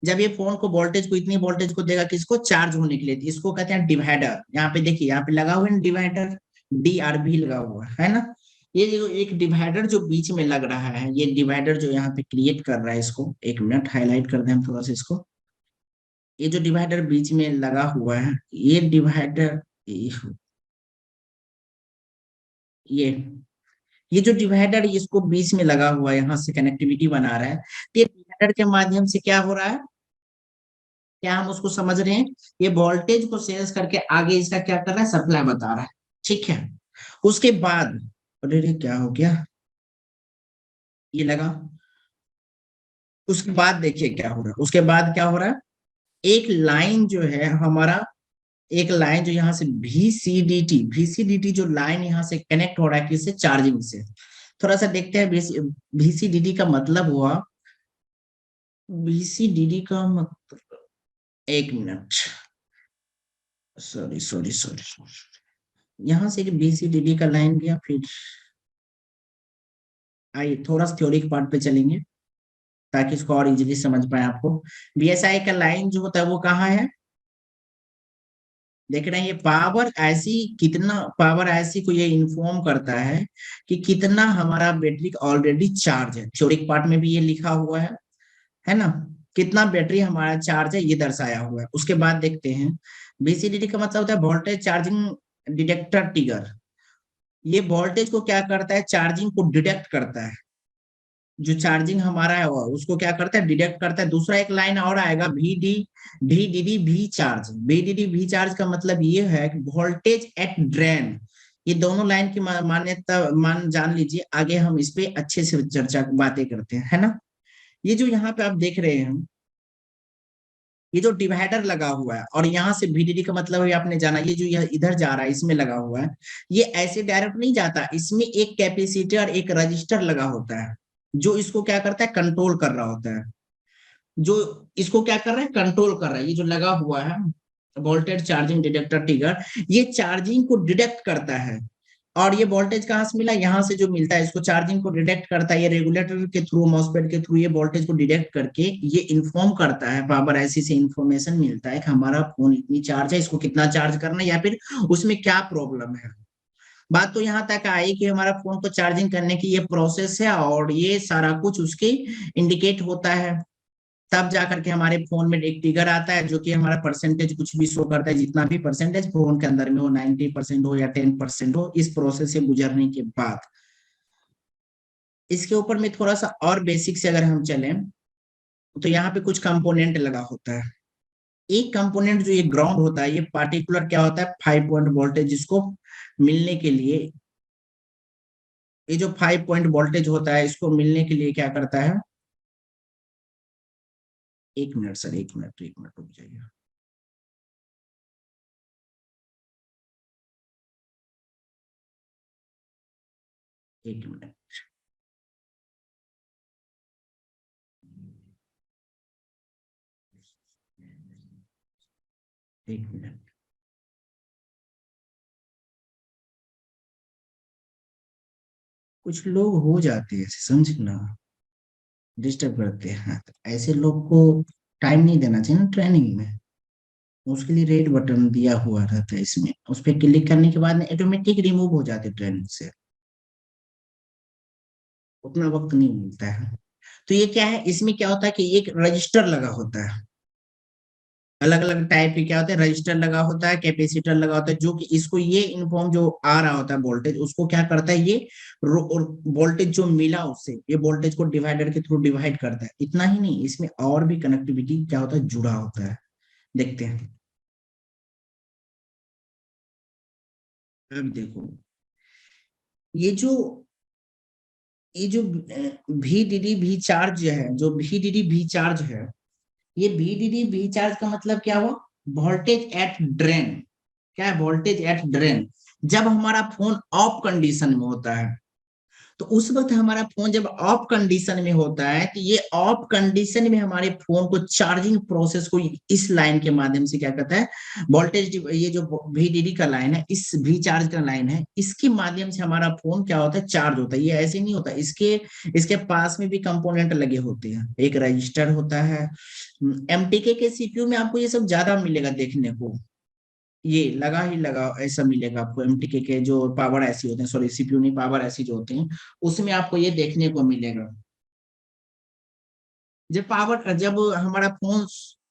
जब ये फोन को वोल्टेज को, इतनी वोल्टेज को देगा किसको, चार्ज होने के लिए, इसको कहते हैं डिवाइडर। यहाँ पे देखिए, यहाँ पे लगा हुआ है डिवाइडर, DRV लगा हुआ है ना। ये जो एक डिवाइडर जो बीच में लग रहा है, ये डिवाइडर जो यहाँ पे क्रिएट कर रहा है, इसको एक मिनट हाईलाइट कर दें हम थोड़ा सा इसको। ये जो डिवाइडर बीच में लगा हुआ है, ये डिवाइडर, ये ये जो डिवाइडर इसको बीच में लगा हुआ है, यहाँ से कनेक्टिविटी बना रहा है, तो ये डिवाइडर के माध्यम से क्या हो रहा है, क्या हम उसको समझ रहे हैं, ये वोल्टेज को सेंस करके आगे इसका क्या कर रहा है, सप्लाई बता रहा है। ठीक है। उसके बाद, अरे रे क्या हो गया, ये लगा। उसके बाद देखिए क्या हो रहा है, उसके बाद क्या हो रहा है, एक लाइन जो है हमारा, एक लाइन जो यहाँ से VCDT जो लाइन यहाँ से कनेक्ट हो रहा है किससे, चार्जिंग से। थोड़ा सा देखते हैं VCDT का मतलब हुआ, VCDT का मतलब, एक मिनट, सॉरी, यहाँ से VCDT का लाइन गया, फिर आइए थोड़ा सा थ्योरी के पार्ट पे चलेंगे, ताकि इसको और इजीली समझ पाए आपको। BSI का लाइन जो होता है वो कहाँ है, देख रहे हैं, ये पावर ऐसी, कितना पावर ऐसी को ये इन्फॉर्म करता है कि कितना हमारा बैटरी ऑलरेडी चार्ज है। थ्योरिक पार्ट में भी ये लिखा हुआ है ना, कितना बैटरी हमारा चार्ज है ये दर्शाया हुआ है। उसके बाद देखते हैं, VCDT का मतलब होता है वोल्टेज चार्जिंग डिटेक्टर ट्रिगर। ये वोल्टेज को क्या करता है, चार्जिंग को डिटेक्ट करता है, जो चार्जिंग हमारा है वो उसको क्या करता है, डिटेक्ट करता है। दूसरा एक लाइन और आएगा VDD भी चार्ज। VDD भी चार्ज का मतलब ये है कि वोल्टेज एट ड्रेन। ये दोनों लाइन की मान्यता मान जान लीजिए, आगे हम इस पे अच्छे से चर्चा बातें करते हैं, है ना। ये जो यहाँ पे आप देख रहे हैं, ये जो डिवाइडर लगा हुआ है और यहाँ से VDD का मतलब है आपने जाना, ये जो यह इधर जा रहा है इसमें लगा हुआ है, ये ऐसे डायरेक्ट नहीं जाता, इसमें एक कैपेसिटर एक रजिस्टर लगा होता है, जो इसको क्या करता है, कंट्रोल कर रहा होता है। जो इसको क्या कर रहा है, कंट्रोल कर रहा है। ये जो लगा हुआ है वोल्टेज चार्जिंग डिटेक्टर ट्रिगर, ये चार्जिंग को डिटेक्ट करता है। और ये वोल्टेज कहाँ से मिला, यहाँ से जो मिलता है, इसको चार्जिंग को डिटेक्ट करता है, ये रेगुलेटर के थ्रू, मॉसफेट के थ्रू ये वोल्टेज को डिटेक्ट करके ये इन्फॉर्म करता है, पावर ऐसी से इन्फॉर्मेशन मिलता है कि हमारा फोन इतनी चार्ज है, इसको कितना चार्ज करना है या फिर उसमें क्या प्रॉब्लम है। बात तो यहाँ तक आई कि हमारा फोन को चार्जिंग करने की ये प्रोसेस है और ये सारा कुछ उसके इंडिकेट होता है। तब जाकर के हमारे फोन में एक ट्रिगर आता है जो कि हमारा परसेंटेज कुछ भी शो करता है, जितना भी परसेंटेज फोन के अंदर में हो, 90% हो या 10% हो, इस प्रोसेस से गुजरने के बाद। इसके ऊपर में थोड़ा सा और बेसिक से अगर हम चलें, तो यहाँ पे कुछ कंपोनेंट लगा होता है। एक कंपोनेंट जो ये ग्राउंड होता है, ये पार्टिकुलर क्या होता है, 5 पॉइंट वोल्टेज जिसको मिलने के लिए, ये जो 5 पॉइंट वोल्टेज होता है इसको मिलने के लिए क्या करता है, 1 मिनट सर, 1 मिनट, 1 मिनट रुक जाइए। 1 मिनट। 1 मिनट। कुछ लोग हो जाते हैं ऐसे, समझना, डिस्टर्ब करते हैं, तो ऐसे लोग को टाइम नहीं देना चाहिए ना ट्रेनिंग में। उसके लिए रेड बटन दिया हुआ रहता है, इसमें उस पर क्लिक करने के बाद ऑटोमेटिक रिमूव हो जाते ट्रेनिंग से, उतना वक्त नहीं मिलता है। तो ये क्या है, इसमें क्या होता है कि एक रजिस्टर लगा होता है, अलग अलग टाइप के क्या होते हैं, रजिस्टर लगा होता है, कैपेसिटर लगा होता है, जो कि इसको ये इन्फॉर्म जो आ रहा होता है वोल्टेज, उसको क्या करता है, ये वोल्टेज जो मिला उससे ये वोल्टेज को डिवाइडर के थ्रू डिवाइड करता है। इतना ही नहीं, इसमें और भी कनेक्टिविटी क्या होता है, जुड़ा होता है। देखते हैं, अब देखो, ये जो ये जो VDD भी चार्ज है, जो VDD भी चार्ज है, ये VDD भी चार्ज का मतलब क्या हुआ, वोल्टेज एट ड्रेन। क्या है, वोल्टेज एट ड्रेन। जब हमारा फोन ऑफ कंडीशन में होता है, तो उस वक्त हमारा फोन जब ऑफ कंडीशन में होता है, तो ये ऑफ कंडीशन में हमारे फोन को चार्जिंग प्रोसेस को इस लाइन के माध्यम से क्या करता है, वोल्टेज, ये जो VDD का लाइन है, इस भी चार्ज का लाइन है, इसके माध्यम से हमारा फोन क्या होता है, चार्ज होता है। ये ऐसे नहीं होता, इसके इसके पास में भी कंपोनेंट लगे होते हैं, एक रजिस्टर होता है। MTK के CPU में आपको ये सब ज्यादा मिलेगा देखने को, ये लगा ही लगा ऐसा मिलेगा आपको। MTK के जो पावर ऐसी होते हैं, सॉरी CPU नहीं, पावर ऐसी जो होते हैं, उसमें आपको ये देखने को मिलेगा। जब हमारा फोन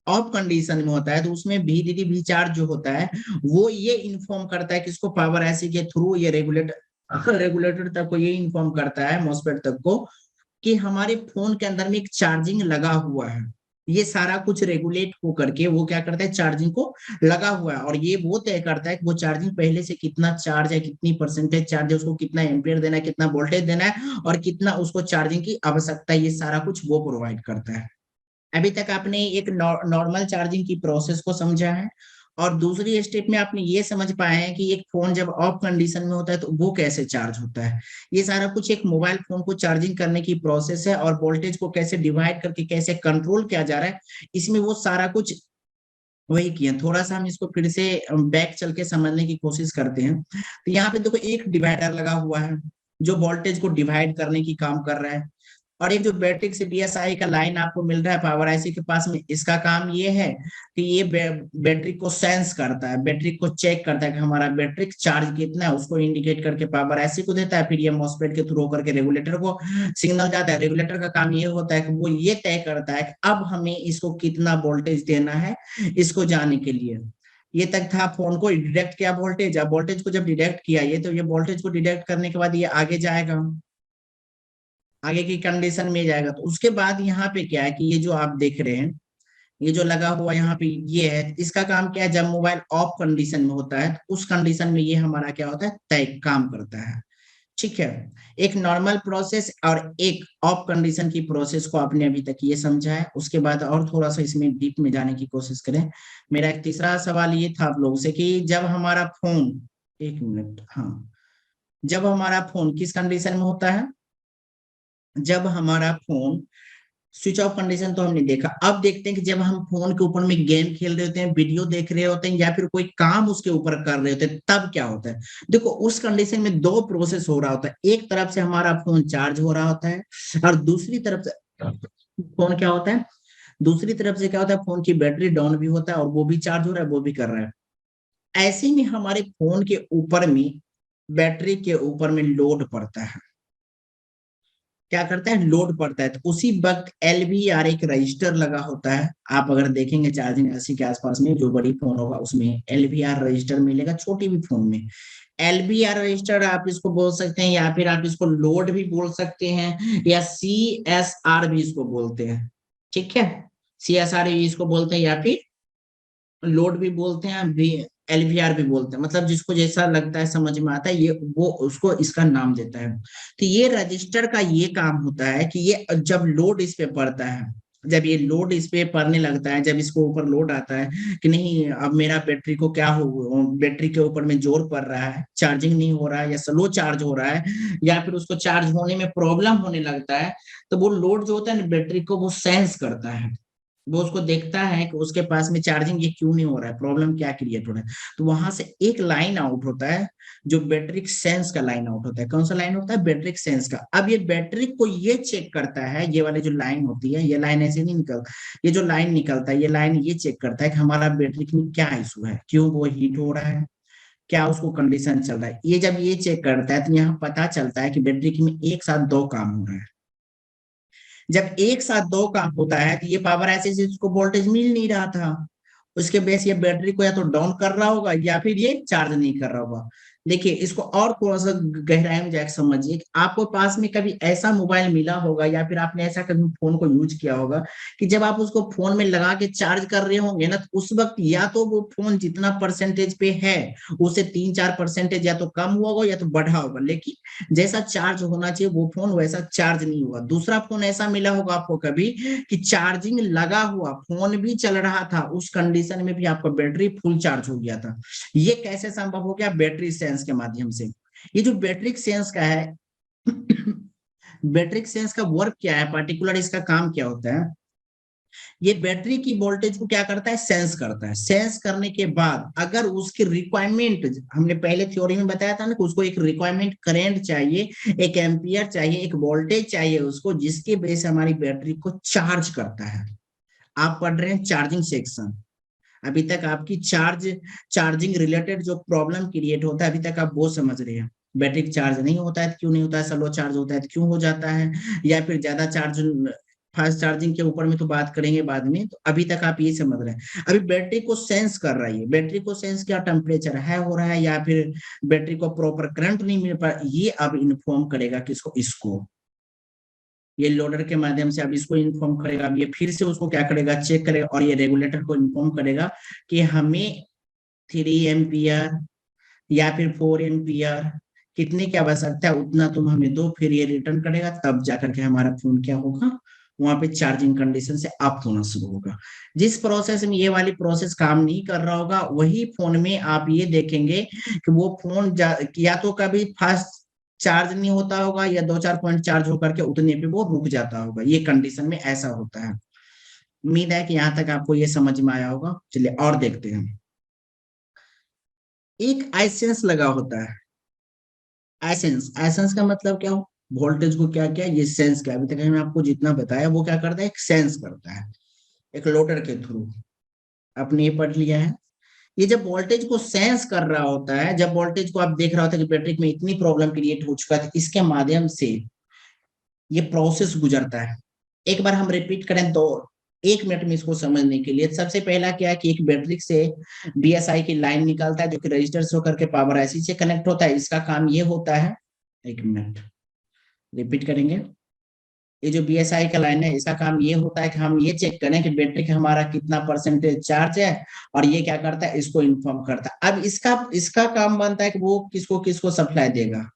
ऑफ कंडीशन में होता है, तो उसमें VDD भी चार्ज जो होता है, वो ये इन्फॉर्म करता है कि इसको पावर ऐसी के थ्रू ये रेगुलेटर तक को ये इन्फॉर्म करता है, मॉसफेट तक को, कि हमारे फोन के अंदर में एक चार्जिंग लगा हुआ है। ये सारा कुछ रेगुलेट हो करके वो क्या करता है, चार्जिंग को लगा हुआ है, और ये वो तय करता है कि वो चार्जिंग पहले से कितना चार्ज है, कितनी परसेंटेज चार्ज है, उसको कितना एम्पियर देना है, कितना वोल्टेज देना है, और कितना उसको चार्जिंग की आवश्यकता है, ये सारा कुछ वो प्रोवाइड करता है। अभी तक आपने एक नॉर्मल चार्जिंग की प्रोसेस को समझा है, और दूसरी स्टेप में आपने ये समझ पाए हैं कि एक फोन जब ऑफ कंडीशन में होता है तो वो कैसे चार्ज होता है। ये सारा कुछ एक मोबाइल फोन को चार्जिंग करने की प्रोसेस है, और वोल्टेज को कैसे डिवाइड करके कैसे कंट्रोल किया जा रहा है, इसमें वो सारा कुछ वही किया। थोड़ा सा हम इसको फिर से बैक चल के समझने की कोशिश करते हैं। तो यहाँ पे देखो, एक डिवाइडर लगा हुआ है जो वोल्टेज को डिवाइड करने की काम कर रहा है, और एक जो बैटरी से BSI का लाइन आपको मिल रहा है पावर IC के पास में, इसका काम ये है कि ये बैटरी को सेंस करता है, बैटरी को चेक करता है कि हमारा बैटरी चार्ज कितना है, उसको इंडिकेट करके पावर IC को देता है, फिर ये मॉसफेट के थ्रू होकर के रेगुलेटर को सिग्नल जाता है। रेगुलेटर का काम ये होता है कि वो ये तय करता है कि अब हमें इसको कितना वोल्टेज देना है, इसको जाने के लिए। ये तक था, फोन को डिटेक्ट किया वोल्टेज। अब वोल्टेज को जब डिटेक्ट किया ये, तो ये वोल्टेज को डिटेक्ट करने के बाद ये आगे जाएगा, आगे की कंडीशन में जाएगा। तो उसके बाद यहाँ पे क्या है कि ये जो आप देख रहे हैं, ये जो लगा हुआ यहाँ पे ये है, इसका काम क्या है, जब मोबाइल ऑफ कंडीशन में होता है तो उस कंडीशन में ये हमारा क्या होता है, तय काम करता है। ठीक है, एक नॉर्मल प्रोसेस और एक ऑफ कंडीशन की प्रोसेस को आपने अभी तक ये समझा है। उसके बाद और थोड़ा सा इसमें डीप में जाने की कोशिश करें। मेरा एक तीसरा सवाल ये था आप लोगों से कि जब हमारा फोन, एक मिनट, हाँ, जब हमारा फोन किस कंडीशन में होता है, जब हमारा फोन स्विच ऑफ कंडीशन तो हमने देखा। अब देखते हैं कि जब हम फोन के ऊपर में गेम खेल रहे होते हैं, वीडियो देख रहे होते हैं, या फिर कोई काम उसके ऊपर कर रहे होते हैं, तब क्या होता है। देखो उस कंडीशन में दो प्रोसेस हो रहा होता है। एक तरफ से हमारा फोन चार्ज हो रहा होता है, और दूसरी तरफ से फोन क्या होता है, दूसरी तरफ से क्या होता है, फोन की बैटरी डाउन भी होता है, और वो भी चार्ज हो रहा है, वो भी कर रहा है। ऐसे में हमारे फोन के ऊपर में, बैटरी के ऊपर में लोड पड़ता है। क्या करता है, लोड पड़ता है। तो उसी वक्त LVR एक रजिस्टर लगा होता है। आप अगर देखेंगे चार्जिंग 80 के आसपास में जो बड़ी फोन होगा उसमें LVR रजिस्टर मिलेगा, छोटी भी फोन में। LVR रजिस्टर आप इसको बोल सकते हैं, या फिर आप इसको लोड भी बोल सकते हैं, या CSR भी इसको बोलते हैं। ठीक है, CSR भी इसको बोलते हैं, या फिर लोड भी बोलते हैं, भी LVR भी बोलते हैं। मतलब जिसको जैसा लगता है, समझ में आता है, ये वो उसको इसका नाम देता है। तो ये रजिस्टर का ये काम होता है कि ये जब लोड इस पे पड़ता है, जब ये लोड इस पे पड़ने लगता है, जब इसको ऊपर लोड आता है कि नहीं अब मेरा बैटरी को क्या हो, बैटरी के ऊपर में जोर पड़ रहा है, चार्जिंग नहीं हो रहा है, या स्लो चार्ज हो रहा है, या फिर उसको चार्ज होने में प्रॉब्लम होने लगता है, तो वो लोड जो होता है ना बैटरी को, वो सेंस करता है। वो उसको देखता है कि उसके पास में चार्जिंग ये क्यों नहीं हो रहा है, प्रॉब्लम क्या क्रिएट हो रहा है। तो वहां से एक लाइन आउट होता है, जो बैटरिक सेंस का लाइन आउट होता है। कौन सा लाइन होता है, बैटरिक सेंस का। अब ये बैटरी को ये चेक करता है, ये वाली जो लाइन होती है, ये लाइन ऐसे नहीं निकल, ये जो लाइन निकलता है, ये लाइन ये चेक करता है कि हमारा बैटरी में क्या इशू है, क्यों वो हीट हो रहा है, क्या उसको कंडीशन चल रहा है। ये जब ये चेक करता है तो यहाँ पता चलता है कि बैटरी में एक साथ दो काम हो रहा है। जब एक साथ दो काम होता है तो ये पावर ऐसे से उसको वोल्टेज मिल नहीं रहा था, उसके बेस ये बैटरी को या तो डाउन कर रहा होगा, या फिर ये चार्ज नहीं कर रहा होगा। देखिए इसको और थोड़ा सा गहराई में जाकर समझिए कि आपको पास में कभी ऐसा मोबाइल मिला होगा, या फिर आपने ऐसा कभी फोन को यूज किया होगा कि जब आप उसको फोन में लगा के चार्ज कर रहे होंगे ना, तो उस वक्त या तो वो फोन जितना परसेंटेज पे है उसे 3-4% या तो कम हुआ होगा या तो बढ़ा होगा, लेकिन जैसा चार्ज होना चाहिए वो फोन वैसा चार्ज नहीं हुआ। दूसरा फोन ऐसा मिला होगा आपको कभी कि चार्जिंग लगा हुआ, फोन भी चल रहा था, उस कंडीशन में भी आपका बैटरी फुल चार्ज हो गया था। ये कैसे संभव हो गया, बैटरी सेंस के माध्यम से। ये जो बैटरी सेंस का है बैटरी सेंस का वर्क क्या है, पर्टिकुलर इसका काम क्या होता है, ये बैटरी की वोल्टेज को क्या करता है, सेंस करता है। सेंस करने के बाद अगर उसकी रिक्वायरमेंट, हमने पहले थ्योरी में बताया था ना कि उसको एक रिक्वायरमेंट करंट चाहिए, एक एम्पियर चाहिए, एक वोल्टेज चाहिए उसको, जिसके वजह से हमारी बैटरी को चार्ज करता है। आप पढ़ रहे हैं चार्जिंग सेक्शन, अभी तक आपकी चार्जिंग रिलेटेड जो प्रॉब्लम क्रिएट होता है अभी तक आप वो समझ रहे हैं। बैटरी चार्ज नहीं होता है तो क्यों नहीं होता है, स्लो चार्ज होता है तो क्यों हो जाता है, या फिर ज्यादा चार्ज, फास्ट चार्जिंग के ऊपर में तो बात करेंगे बाद में। तो अभी तक आप ये समझ रहे हैं। अभी बैटरी को सेंस कर रही है, बैटरी को सेंस क्या, टेम्परेचर है हो रहा है, या फिर बैटरी को प्रॉपर करंट नहीं मिल पा, ये अब इन्फॉर्म करेगा किसको, इसको। ये लोडर के माध्यम से अब इसको इन्फॉर्म करेगा, अब ये फिर से उसको क्या करेगा, चेक करेगा, और ये रेगुलेटर को इन्फॉर्म करेगा कि हमें 3 एम्पियर या फिर 4 एम्पियर, कितने की आवश्यकता है उतना तुम हमें दो, फिर ये रिटर्न करेगा, तब जाकर के हमारा फोन क्या होगा, वहां पे चार्जिंग कंडीशन से अप होना शुरू होगा। जिस प्रोसेस में ये वाली प्रोसेस काम नहीं कर रहा होगा, वही फोन में आप ये देखेंगे कि वो फोन या तो कभी फास्ट चार्ज नहीं होता होगा, या 2-4 पॉइंट चार्ज होकर के उतने पे वो रुक जाता होगा। ये कंडीशन में ऐसा होता है। उम्मीद है कि यहाँ तक आपको ये समझ में आया होगा। चलिए और देखते हैं। एक आइसेंस लगा होता है, एसेंस, एसेंस का मतलब क्या हो, वोल्टेज को क्या क्या ये सेंस क्या, अभी तक मैंने आपको जितना बताया वो क्या करता है, एक सेंस करता है, एक लोडर के थ्रू। आपने ये पढ़ लिया है। ये जब वोल्टेज को सेंस कर रहा होता है, जब वोल्टेज को आप देख रहा होता है कि बैटरी में इतनी प्रॉब्लम क्रिएट हो चुका है, इसके माध्यम से ये प्रोसेस गुजरता है। एक बार हम रिपीट करें तो 1 मिनट में इसको समझने के लिए। सबसे पहला क्या है कि एक बैटरी से बीएसआई की लाइन निकलता है जो कि रजिस्टर से होकर के पावर आईसी से कनेक्ट होता है। इसका काम ये होता है, 1 मिनट रिपीट करेंगे। ये जो बीएसआई का लाइन है इसका काम ये होता है कि हम ये चेक करें कि बैटरी का हमारा कितना परसेंटेज चार्ज है, और ये क्या करता है, इसको इन्फॉर्म करता है। अब इसका इसका काम बनता है कि वो किसको किसको सप्लाई देगा।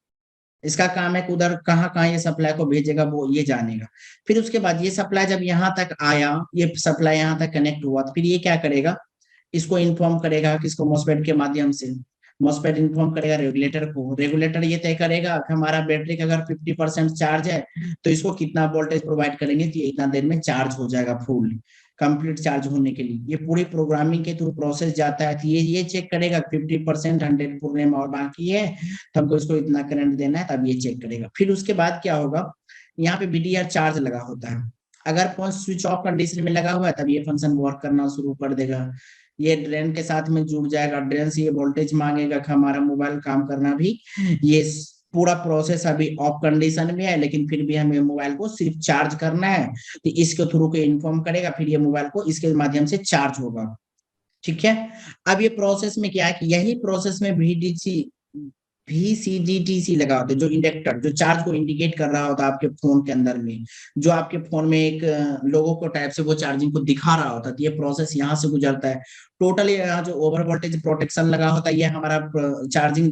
इसका काम है कि उधर कहाँ कहाँ ये सप्लाई को भेजेगा वो ये जानेगा। फिर उसके बाद ये सप्लाई जब यहाँ तक आया, ये सप्लाई यहाँ तक कनेक्ट हुआ, तो फिर ये क्या करेगा, इसको इन्फॉर्म करेगा किसको, मॉसफेट के माध्यम से। मॉसफेट इन्फॉर्म करेगा रेगुलेटर को, रेगुलेटर ये तय करेगा कि हमारा बैटरी का अगर 50% चार्ज है तो इसको कितना वोल्टेज प्रोवाइड करेंगे तो ये इतना देर में चार्ज हो जाएगा फुल कंप्लीट चार्ज होने के लिए। ये पूरी प्रोग्रामिंग के थ्रू प्रोसेस जाता है, तो ये चेक करेगा 50% 100 पूरे में और बाकी है तो हमको इसको इतना करंट देना है, तब ये चेक करेगा। फिर उसके बाद क्या होगा, यहाँ पे बीडीआर चार्ज लगा होता है। अगर फोन स्विच ऑफ कंडीशन में लगा हुआ है तब ये फंक्शन वर्क करना शुरू कर देगा। ये ड्रेन के साथ में जुड़ जाएगा, ड्रेन से ये वोल्टेज मांगेगा कि हमारा मोबाइल काम करना भी। ये पूरा प्रोसेस अभी ऑफ कंडीशन में है लेकिन फिर भी हमें मोबाइल को सिर्फ चार्ज करना है, तो इसके थ्रू को इन्फॉर्म करेगा, फिर ये मोबाइल को इसके माध्यम से चार्ज होगा। ठीक है। अब ये प्रोसेस में क्या है कि यही प्रोसेस में VCDTC लगा होता है, जो इंडक्टर जो चार्ज को इंडिकेट कर रहा होता है आपके फोन के अंदर में, जो आपके फोन में एक लोगो को टाइप से वो चार्जिंग को दिखा रहा होता है। तो ये प्रोसेस यहाँ से गुजरता है। टोटल यहाँ जो ओवर वोल्टेज प्रोटेक्शन लगा होता है ये हमारा चार्जिंग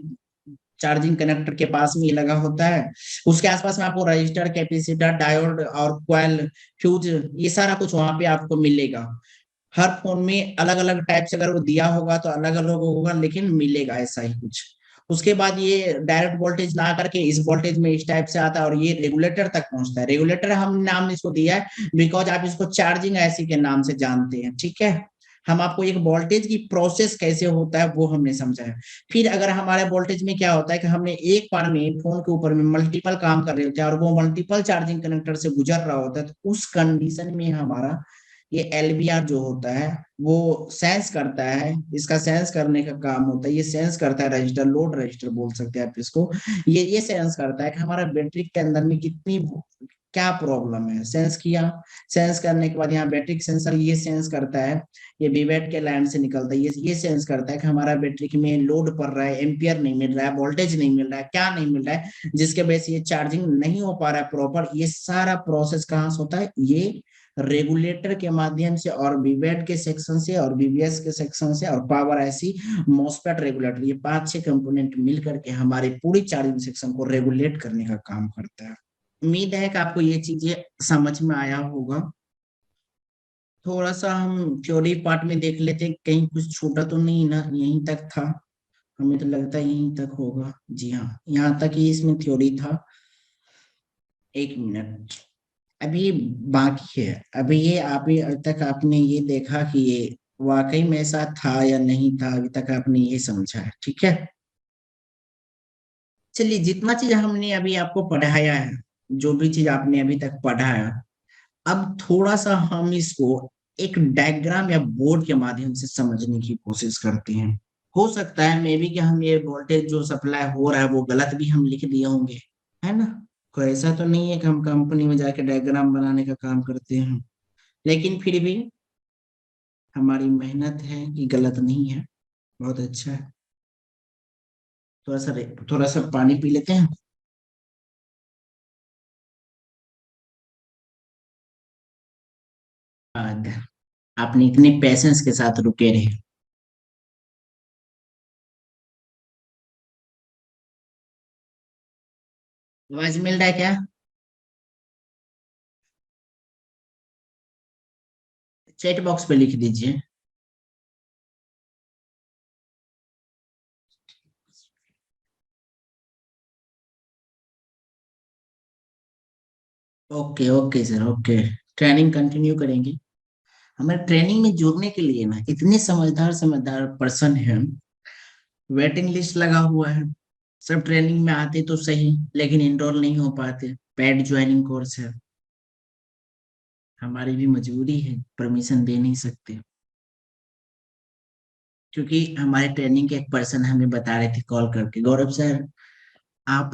चार्जिंग कनेक्टर के पास में लगा होता है। उसके आसपास में आपको रजिस्टर, कैपेसिटर, डायोड और कॉइल, फ्यूज, ये सारा कुछ वहां पे आपको मिलेगा। हर फोन में अलग अलग टाइप से अगर वो दिया होगा तो अलग अलग होगा, लेकिन मिलेगा ऐसा ही कुछ। उसके बाद ये डायरेक्ट वोल्टेज ना करके इस वोल्टेज में इस टाइप से आता है और ये रेगुलेटर तक पहुंचता है। रेगुलेटर हम नाम इसको दिया है बिकॉज आप इसको चार्जिंग ऐसी के नाम से जानते हैं। ठीक है। हम आपको एक वोल्टेज की प्रोसेस कैसे होता है वो हमने समझाया। फिर अगर हमारे वोल्टेज में क्या होता है कि हमने एक बार में फोन के ऊपर में मल्टीपल काम कर रहे होते हैं और वो मल्टीपल चार्जिंग कनेक्टर से गुजर रहा होता है, तो उस कंडीशन में हमारा ये एलबीआर जो होता है वो सेंस करता है। इसका सेंस करने का काम होता है, ये सेंस करता है रजिस्टर, लोड रजिस्टर बोल सकते हैं आप इसको। ये सेंस करता है कि हमारा बैटरी के अंदर में कितनी क्या प्रॉब्लम है। सेंस किया, सेंस करने के बाद यहाँ बैटरी सेंसर ये सेंस करता है, ये बीवेट के लाइन से निकलता है, ये सेंस करता है कि हमारा बैटरी में लोड पड़ रहा है, एम्पियर नहीं मिल रहा है, वोल्टेज नहीं मिल रहा है, क्या नहीं मिल रहा है, जिसके वजह से ये चार्जिंग नहीं हो पा रहा है प्रॉपर। ये सारा प्रोसेस कहाँ से होता है, ये रेगुलेटर के माध्यम से और बीवेट के सेक्शन से और बीबीएस के सेक्शन से और पावर आईसी, मॉसफेट, रेगुलेटर, ये 5-6 कंपोनेंट मिल करके हमारे पूरी चार्जिंग सेक्शन को रेगुलेट करने का काम करता है। उम्मीद है कि आपको ये चीजें समझ में आया होगा। थोड़ा सा हम थ्योरी पार्ट में देख लेते हैं, कहीं कुछ छूटा तो नहीं ना, यहीं तक था। हमें तो लगता है यहीं तक होगा। जी हाँ, यहाँ तक ही इसमें थ्योरी था। 1 मिनट अभी बाकी है। अभी ये अभी तक आपने ये देखा कि ये वाकई में ऐसा था या नहीं था, अभी तक आपने ये समझा है। ठीक है। चलिए, जितना चीज हमने अभी आपको पढ़ाया है, जो भी चीज आपने अभी तक पढ़ा है, अब थोड़ा सा हम इसको एक डायग्राम या बोर्ड के माध्यम से समझने की कोशिश करते हैं। हो सकता है मे बी कि हम ये वोल्टेज जो सप्लाई हो रहा है वो गलत भी हम लिख दिए होंगे, है ना। कोई ऐसा तो नहीं है कि हम कंपनी में जाके डायग्राम बनाने का काम करते हैं, लेकिन फिर भी हमारी मेहनत है कि गलत नहीं है। बहुत अच्छा है। थोड़ा सा पानी पी लेते हैं। और आपने इतने पेशेंस के साथ रुके रहे। आवाज मिल रहा है क्या? चैट बॉक्स पे लिख दीजिए। Okay okay sir, okay. Training continue करेंगे। हमारे ट्रेनिंग में जुड़ने के लिए ना इतने समझदार समझदार पर्सन हैं, वेटिंग लिस्ट लगा हुआ है। सब ट्रेनिंग में आते तो सही लेकिन इनरोल नहीं हो पाते, पेड ज्वाइनिंग कोर्स है। हमारी भी मजबूरी है, परमिशन दे नहीं सकते। क्योंकि हमारे ट्रेनिंग के एक पर्सन हमें बता रहे थे कॉल करके, गौरव सर आप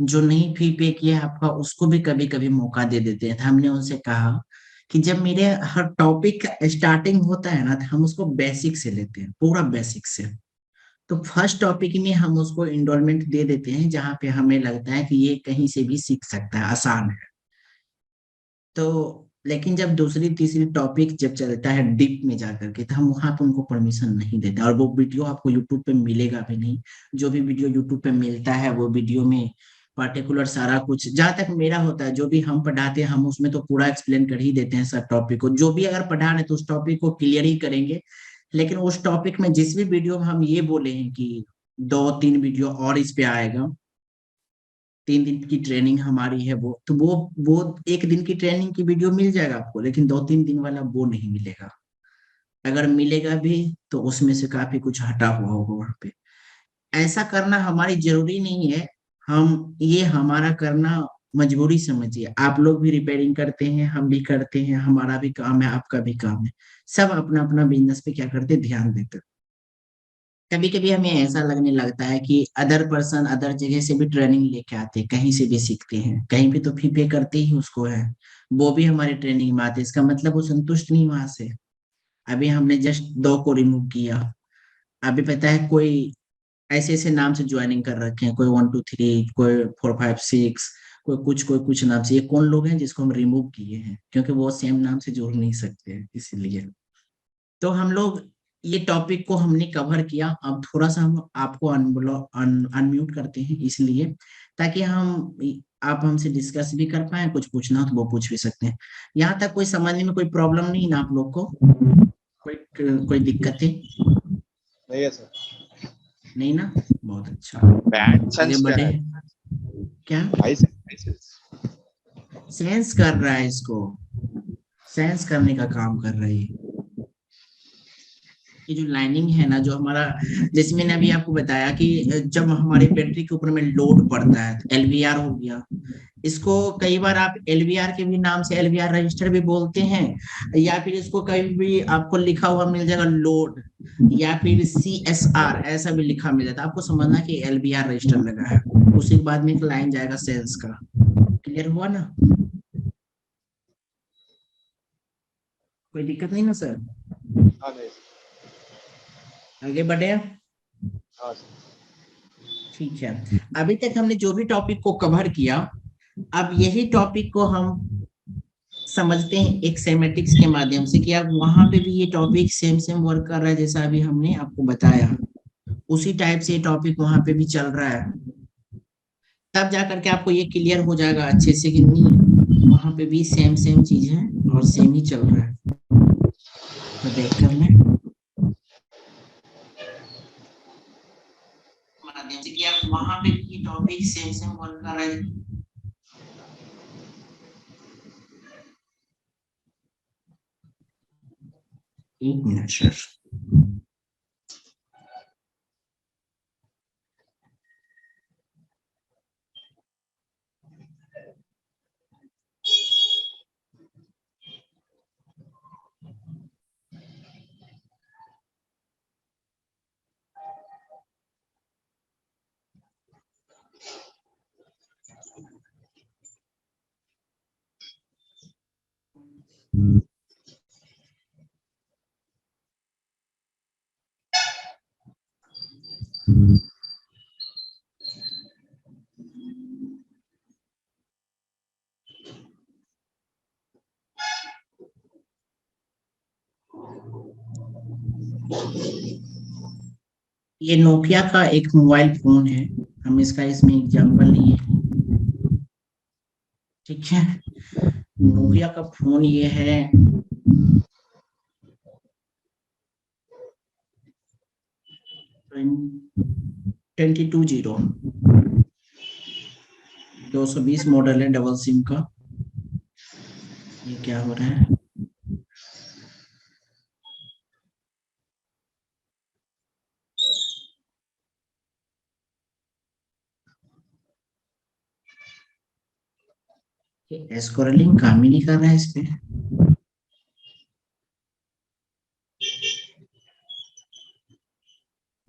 जो नहीं फी पे किया आपका उसको भी कभी कभी मौका दे देते हैं। तो हमने उनसे कहा कि जब मेरे हर टॉपिक स्टार्टिंग होता है ना, तो हम उसको बेसिक से लेते हैं, पूरा बेसिक से। तो फर्स्ट टॉपिक में हम उसको इंडोलमेंट दे देते हैं, जहां पे हमें लगता है कि ये कहीं से भी सीख सकता है, आसान है। तो लेकिन जब दूसरी तीसरी टॉपिक जब चलता है डीप में जाकर के, तो हम वहां पे उनको परमिशन नहीं देते, और वो वीडियो आपको यूट्यूब पे मिलेगा भी नहीं। जो भी वीडियो यूट्यूब पे मिलता है, वो वीडियो में पर्टिकुलर सारा कुछ, जहां तक मेरा होता है, जो भी हम पढ़ाते हैं, हम उसमें तो पूरा एक्सप्लेन कर ही देते हैं सब टॉपिक को। जो भी अगर पढ़ा रहे तो उस टॉपिक को क्लियर ही करेंगे। लेकिन उस टॉपिक में जिस भी वीडियो में हम ये बोले हैं कि 2-3 वीडियो और इस पे आएगा, 3 दिन की ट्रेनिंग हमारी है, वो तो वो 1 दिन की ट्रेनिंग की वीडियो मिल जाएगा आपको, लेकिन 2-3 दिन वाला वो नहीं मिलेगा। अगर मिलेगा भी तो उसमें से काफी कुछ हटा हुआ होगा वहां पे। ऐसा करना हमारी जरूरी नहीं है। हम ये हमारा करना मजबूरी समझिए। आप लोग भी रिपेयरिंग करते हैं, हम भी करते हैं, हमारा भी काम है, आपका भी काम है। सब अपना अपना बिजनेस पे क्या करते हैं, ध्यान देते हैं। कभी कभी हमें ऐसा लगने लगता है कि अदर पर्सन अदर जगह से भी ट्रेनिंग लेके आते हैं, कहीं से भी सीखते हैं, कहीं भी तो फी पे करते ही उसको है, वो भी हमारे ट्रेनिंग में आते हैं। इसका मतलब वो संतुष्ट नहीं वहां से। अभी हमने जस्ट 2 को रिमूव किया। अभी पता है कोई ऐसे ऐसे नाम से ज्वाइनिंग कर रखे हैं, कोई 1 2 3, कोई 4 5 6, कोई कुछ नाम से। ये कौन लोग हैं जिसको हम रिमूव किए हैं? क्योंकि वो सेम नाम से जुड़ नहीं सकते, इसीलिए। तो हम लोग ये टॉपिक को हमने कवर किया। अब थोड़ा सा हम आपको अनम्यूट करते हैं, इसलिए ताकि हम आप हमसे डिस्कस भी कर पाए, कुछ पूछना हो तो वो पूछ भी सकते हैं। यहाँ तक कोई समझने में कोई प्रॉब्लम नहीं ना आप लोग को? कोई कोई दिक्कतें नहीं है सर। नहीं ना? बहुत अच्छा। बैंड आगे सेंस क्या बढ़े। है? क्या high sense, high sense. Sense कर रहा है इसको? सेंस करने का काम कर रही है। ये जो लाइनिंग है ना, जो हमारा, जैसे मैंने अभी आपको बताया कि जब हमारे बैटरी के ऊपर में लोड पड़ता है, एलवीआर हो गया। इसको कई बार आप एलवीआर के भी नाम से एलवीआर रजिस्टर भी बोलते हैं, या फिर इसको कहीं भी आपको लिखा हुआ मिल जाएगा लोड, या फिर CSR ऐसा भी लिखा मिल जाता है। आपको समझना कि एलवीआर रजिस्टर लगा है। उसी के बाद में एक लाइन जाएगा सेंस का। क्लियर हुआ ना? कोई दिक्कत नहीं ना सर? हाँ नहीं। आगे बढ़े। हाँ सर। ठीक है। अभी तक हमने जो भी टॉपिक को कवर किया, अब यही टॉपिक को हम समझते हैं एक सेमेटिक्स के माध्यम से, कि अब वहां पे भी ये टॉपिक सेम सेम वर्क कर रहा है, जैसा अभी हमने आपको बताया। उसी टाइप से ये टॉपिक वहां पे भी चल रहा है। तब जाकर के आपको ये क्लियर हो जाएगा अच्छे से कि नहीं, वहां पे भी सेम सेम चीज है और सेम ही चल रहा है। तो देख कर लें माध्यम से कि अब वहां पे भी ये टॉपिक सेम सेम वर्क कर रहा है। एक मिनट सर। ये नोकिया का एक मोबाइल फोन है, हम इसका इसमें एग्जांपल लिए हैं। ठीक है। नोकिया का फोन ये है 22 जीरो, 220 मॉडल है, डबल सिम का। ये क्या हो रहा है? ये स्क्रोलिंग काम ही नहीं कर रहा है इस पे।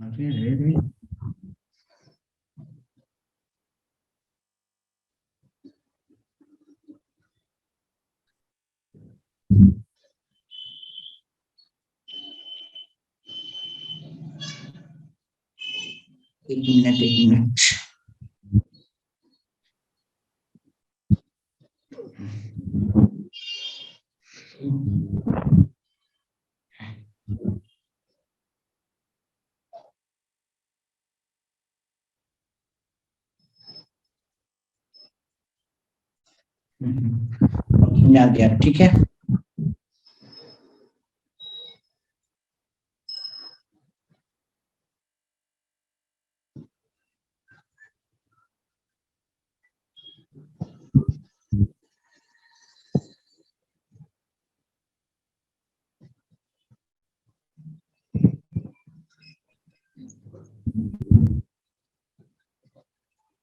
अरे रे रे। एक मिनट। आ गया, ठीक है।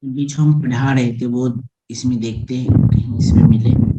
बीच हम पढ़ा रहे थे वो इसमें देखते हैं कहीं इसमें मिले।